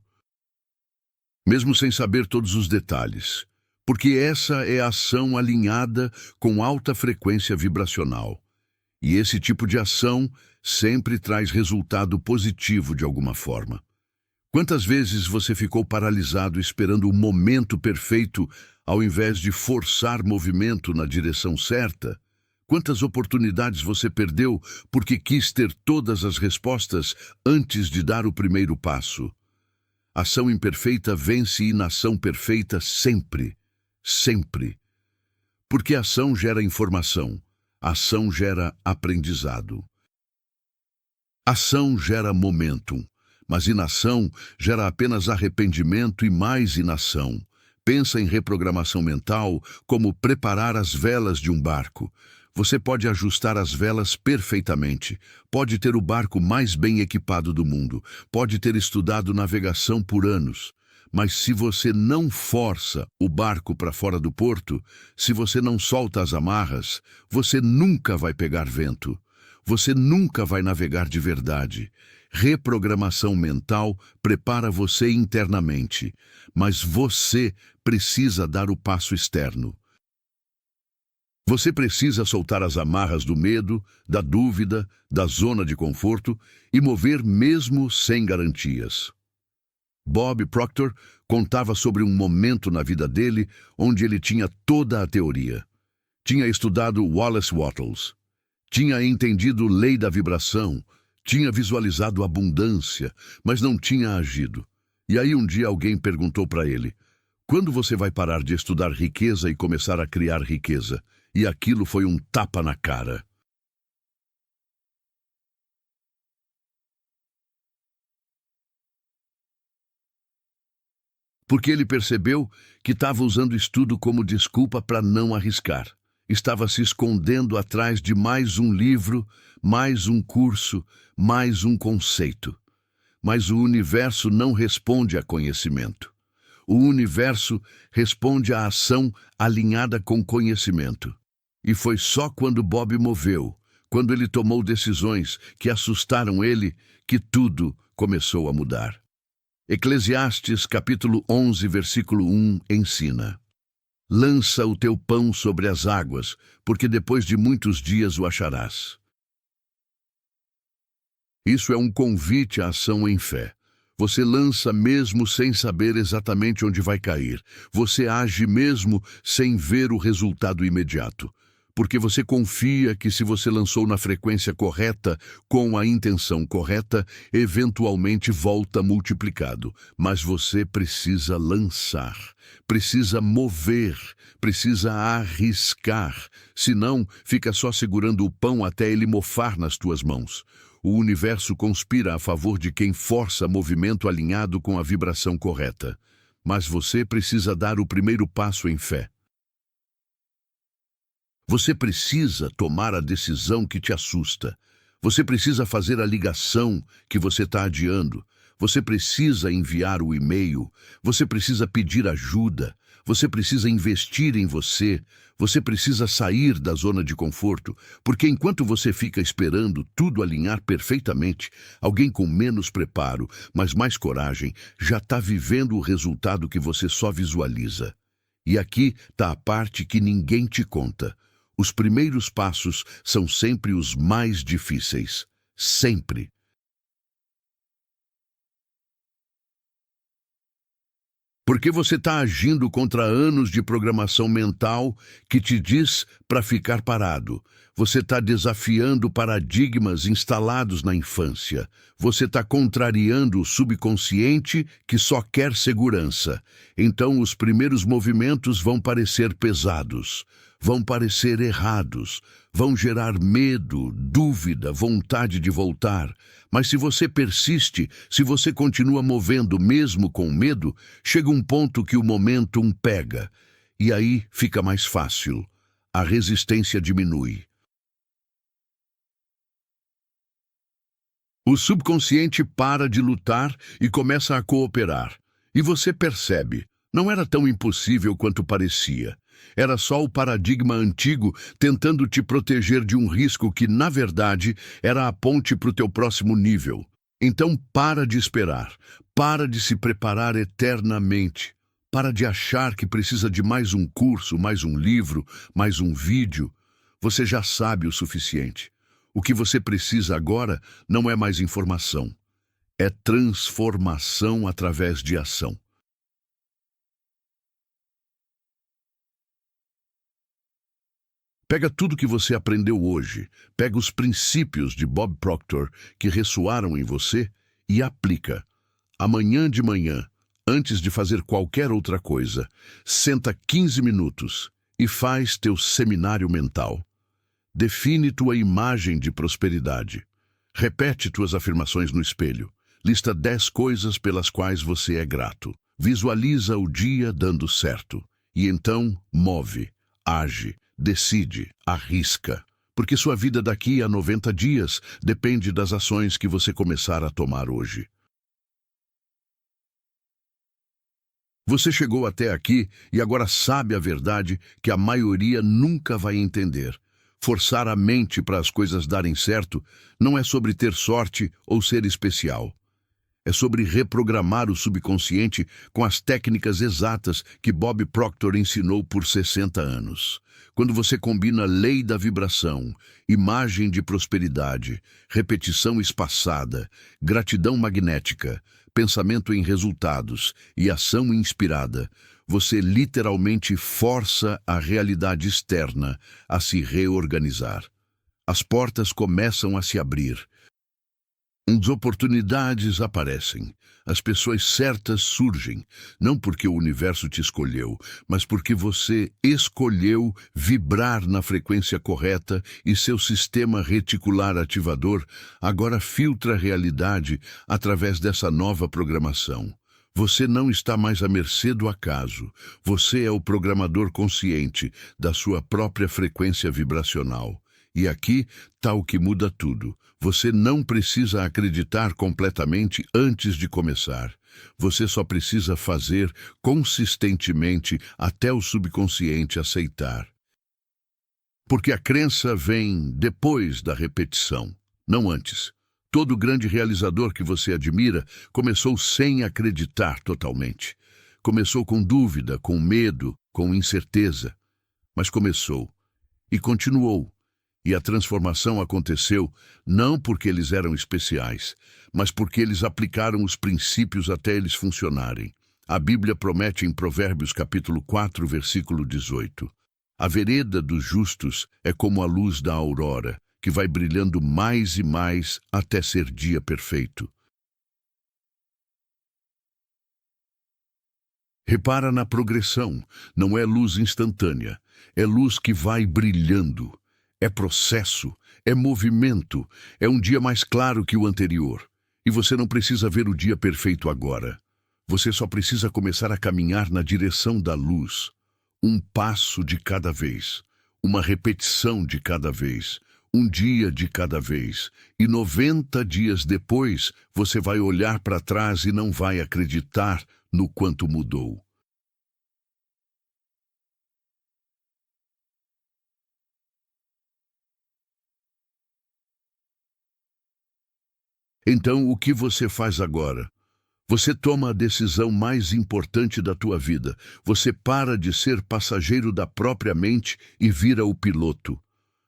[SPEAKER 1] mesmo sem saber todos os detalhes, porque essa é a ação alinhada com alta frequência vibracional. E esse tipo de ação sempre traz resultado positivo de alguma forma. Quantas vezes você ficou paralisado esperando o momento perfeito ao invés de forçar movimento na direção certa? Quantas oportunidades você perdeu porque quis ter todas as respostas antes de dar o primeiro passo? Ação imperfeita vence inação perfeita sempre, sempre. Porque ação gera informação, ação gera aprendizado. Ação gera momentum, mas inação gera apenas arrependimento e mais inação. Pensa em reprogramação mental como preparar as velas de um barco. Você pode ajustar as velas perfeitamente, pode ter o barco mais bem equipado do mundo, pode ter estudado navegação por anos, mas se você não força o barco para fora do porto, se você não solta as amarras, você nunca vai pegar vento. Você nunca vai navegar de verdade. Reprogramação mental prepara você internamente, mas você precisa dar o passo externo. Você precisa soltar as amarras do medo, da dúvida, da zona de conforto e mover mesmo sem garantias. Bob Proctor contava sobre um momento na vida dele onde ele tinha toda a teoria. Tinha estudado Wallace Wattles. Tinha entendido lei da vibração, tinha visualizado abundância, mas não tinha agido. E aí um dia alguém perguntou para ele: quando você vai parar de estudar riqueza e começar a criar riqueza? E aquilo foi um tapa na cara. Porque ele percebeu que estava usando o estudo como desculpa para não arriscar. Estava se escondendo atrás de mais um livro, mais um curso, mais um conceito. Mas o universo não responde a conhecimento. O universo responde à ação alinhada com conhecimento. E foi só quando Bob moveu, quando ele tomou decisões que assustaram ele, que tudo começou a mudar. Eclesiastes capítulo 11, versículo 1 ensina: lança o teu pão sobre as águas, porque depois de muitos dias o acharás. Isso é um convite à ação em fé. Você lança mesmo sem saber exatamente onde vai cair. Você age mesmo sem ver o resultado imediato. Porque você confia que se você lançou na frequência correta, com a intenção correta, eventualmente volta multiplicado. Mas você precisa lançar, precisa mover, precisa arriscar. Senão, fica só segurando o pão até ele mofar nas tuas mãos. O universo conspira a favor de quem força movimento alinhado com a vibração correta. Mas você precisa dar o primeiro passo em fé. Você precisa tomar a decisão que te assusta. Você precisa fazer a ligação que você está adiando. Você precisa enviar o e-mail. Você precisa pedir ajuda. Você precisa investir em você. Você precisa sair da zona de conforto. Porque enquanto você fica esperando tudo alinhar perfeitamente, alguém com menos preparo, mas mais coragem, já está vivendo o resultado que você só visualiza. E aqui está a parte que ninguém te conta. Os primeiros passos são sempre os mais difíceis. Sempre. Porque você está agindo contra anos de programação mental que te diz para ficar parado. Você está desafiando paradigmas instalados na infância. Você está contrariando o subconsciente que só quer segurança. Então os primeiros movimentos vão parecer pesados. Vão parecer errados, vão gerar medo, dúvida, vontade de voltar. Mas se você persiste, se você continua movendo mesmo com medo, chega um ponto que o momentum pega. E aí fica mais fácil. A resistência diminui. O subconsciente para de lutar e começa a cooperar. E você percebe, não era tão impossível quanto parecia. Era só o paradigma antigo tentando te proteger de um risco que, na verdade, era a ponte para o teu próximo nível. Então, para de esperar. Para de se preparar eternamente. Para de achar que precisa de mais um curso, mais um livro, mais um vídeo. Você já sabe o suficiente. O que você precisa agora não é mais informação. É transformação através de ação. Pega tudo que você aprendeu hoje, pega os princípios de Bob Proctor que ressoaram em você e aplica. Amanhã de manhã, antes de fazer qualquer outra coisa, senta 15 minutos e faz teu seminário mental. Define tua imagem de prosperidade. Repete tuas afirmações no espelho. Lista 10 coisas pelas quais você é grato. Visualiza o dia dando certo. E então, move, age. Decide, arrisca. porque sua vida daqui a 90 dias depende das ações que você começar a tomar hoje. Você chegou até aqui e agora sabe a verdade que a maioria nunca vai entender. Forçar a mente para as coisas darem certo não é sobre ter sorte ou ser especial. É sobre reprogramar o subconsciente com as técnicas exatas que Bob Proctor ensinou por 60 anos. Quando você combina lei da vibração, imagem de prosperidade, repetição espaçada, gratidão magnética, pensamento em resultados e ação inspirada, você literalmente força a realidade externa a se reorganizar. As portas começam a se abrir. As oportunidades aparecem, as pessoas certas surgem, não porque o universo te escolheu, mas porque você escolheu vibrar na frequência correta e seu sistema reticular ativador agora filtra a realidade através dessa nova programação. Você não está mais à mercê do acaso, você é o programador consciente da sua própria frequência vibracional. E aqui está o que muda tudo. Você não precisa acreditar completamente antes de começar. Você só precisa fazer consistentemente até o subconsciente aceitar. Porque a crença vem depois da repetição, não antes. Todo grande realizador que você admira começou sem acreditar totalmente. Começou com dúvida, com medo, com incerteza. Mas começou e continuou. E a transformação aconteceu não porque eles eram especiais, mas porque eles aplicaram os princípios até eles funcionarem. A Bíblia promete em Provérbios capítulo 4, versículo 18. A vereda dos justos é como a luz da aurora, que vai brilhando mais e mais até ser dia perfeito. Repara na progressão, não é luz instantânea, é luz que vai brilhando. É processo, é movimento, é um dia mais claro que o anterior. E você não precisa ver o dia perfeito agora. Você só precisa começar a caminhar na direção da luz. Um passo de cada vez, uma repetição de cada vez, um dia de cada vez. E 90 dias depois, você vai olhar para trás e não vai acreditar no quanto mudou. Então, o que você faz agora? Você toma a decisão mais importante da tua vida. Você para de ser passageiro da própria mente e vira o piloto.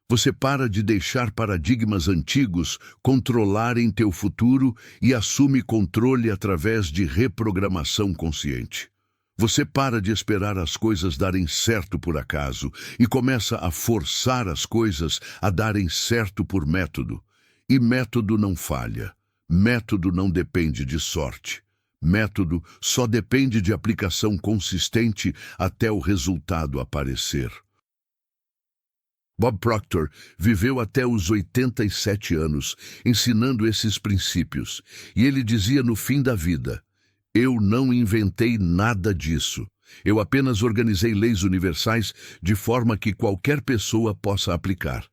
[SPEAKER 1] Você para de deixar paradigmas antigos controlarem teu futuro e assume controle através de reprogramação consciente. Você para de esperar as coisas darem certo por acaso e começa a forçar as coisas a darem certo por método. E método não falha. Método não depende de sorte. Método só depende de aplicação consistente até o resultado aparecer. Bob Proctor viveu até os 87 anos, ensinando esses princípios, e ele dizia no fim da vida: "Eu não inventei nada disso. Eu apenas organizei leis universais de forma que qualquer pessoa possa aplicar.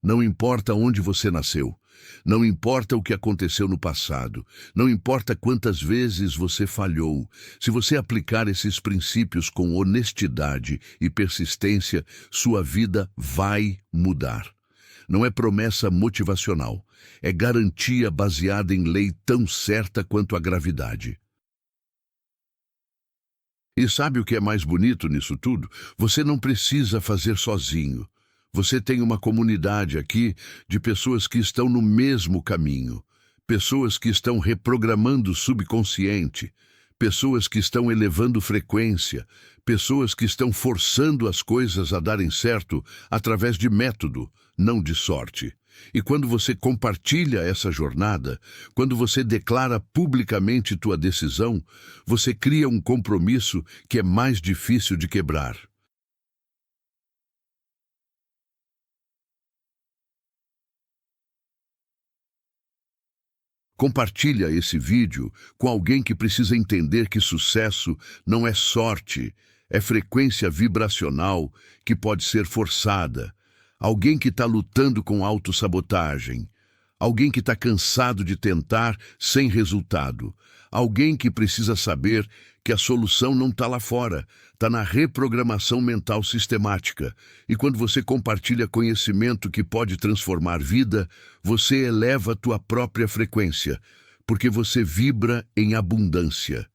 [SPEAKER 1] Não importa onde você nasceu. Não importa o que aconteceu no passado, não importa quantas vezes você falhou, se você aplicar esses princípios com honestidade e persistência, sua vida vai mudar. Não é promessa motivacional, é garantia baseada em lei tão certa quanto a gravidade. E sabe o que é mais bonito nisso tudo? Você não precisa fazer sozinho. Você tem uma comunidade aqui de pessoas que estão no mesmo caminho, pessoas que estão reprogramando o subconsciente, pessoas que estão elevando frequência, pessoas que estão forçando as coisas a darem certo através de método, não de sorte. E quando você compartilha essa jornada, quando você declara publicamente tua decisão, você cria um compromisso que é mais difícil de quebrar. Compartilha esse vídeo com alguém que precisa entender que sucesso não é sorte, é frequência vibracional que pode ser forçada. alguém que está lutando com autossabotagem, alguém que está cansado de tentar sem resultado, alguém que precisa saber que a solução não está lá fora, está na reprogramação mental sistemática. E quando você compartilha conhecimento que pode transformar vida, você eleva a tua própria frequência, porque você vibra em abundância.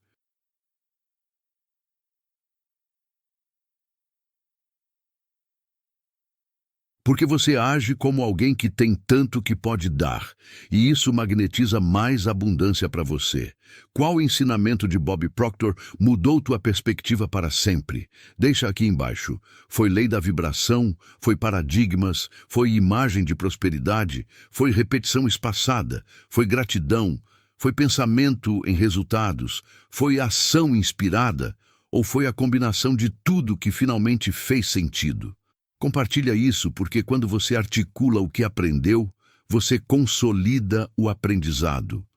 [SPEAKER 1] Porque você age como alguém que tem tanto que pode dar, e isso magnetiza mais abundância para você. Qual ensinamento de Bob Proctor mudou tua perspectiva para sempre? Deixa aqui embaixo. Foi lei da vibração? Foi paradigmas? Foi imagem de prosperidade? Foi repetição espaçada? Foi gratidão? Foi pensamento em resultados? Foi ação inspirada? Ou foi a combinação de tudo que finalmente fez sentido? Compartilha isso porque quando você articula o que aprendeu, você consolida o aprendizado.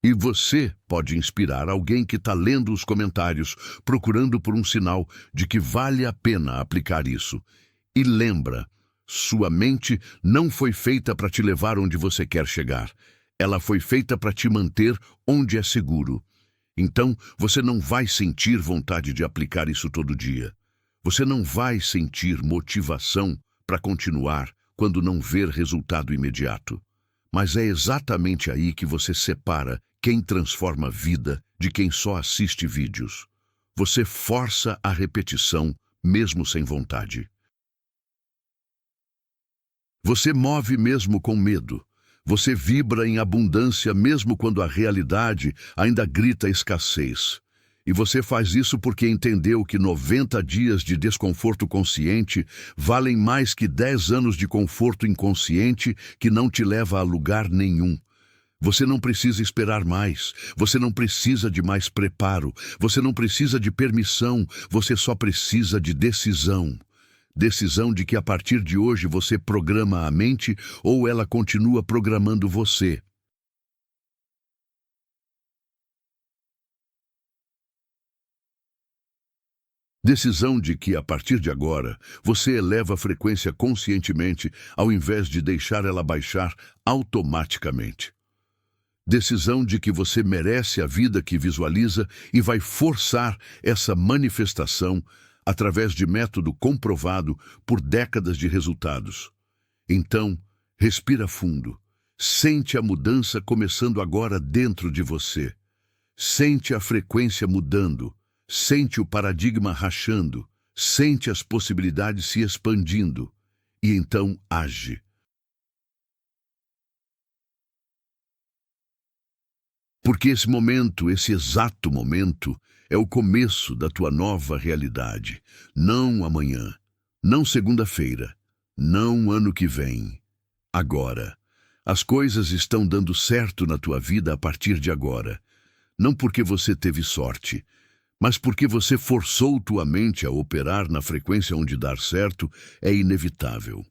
[SPEAKER 1] E você pode inspirar alguém que está lendo os comentários, procurando por um sinal de que vale a pena aplicar isso. E lembra, sua mente não foi feita para te levar onde você quer chegar. Ela foi feita para te manter onde é seguro. Então, você não vai sentir vontade de aplicar isso todo dia. Você não vai sentir motivação para continuar quando não ver resultado imediato. Mas é exatamente aí que você separa quem transforma a vida de quem só assiste vídeos. Você força a repetição, mesmo sem vontade. Você move mesmo com medo. Você vibra em abundância mesmo quando a realidade ainda grita escassez. E você faz isso porque entendeu que 90 dias de desconforto consciente valem mais que 10 anos de conforto inconsciente que não te leva a lugar nenhum. Você não precisa esperar mais, você não precisa de mais preparo, você não precisa de permissão, você só precisa de decisão. Decisão de que a partir de hoje você programa a mente ou ela continua programando você. Decisão de que a partir de agora você eleva a frequência conscientemente ao invés de deixar ela baixar automaticamente. Decisão de que você merece a vida que visualiza e vai forçar essa manifestação através de método comprovado por décadas de resultados. Então, respira fundo. Sente a mudança começando agora dentro de você. Sente a frequência mudando. Sente o paradigma rachando. Sente as possibilidades se expandindo. E então age. Porque esse momento, esse exato momento, é o começo da tua nova realidade. Não amanhã, não segunda-feira, não ano que vem. Agora. As coisas estão dando certo na tua vida a partir de agora. Não porque você teve sorte, mas porque você forçou tua mente a operar na frequência onde dar certo é inevitável.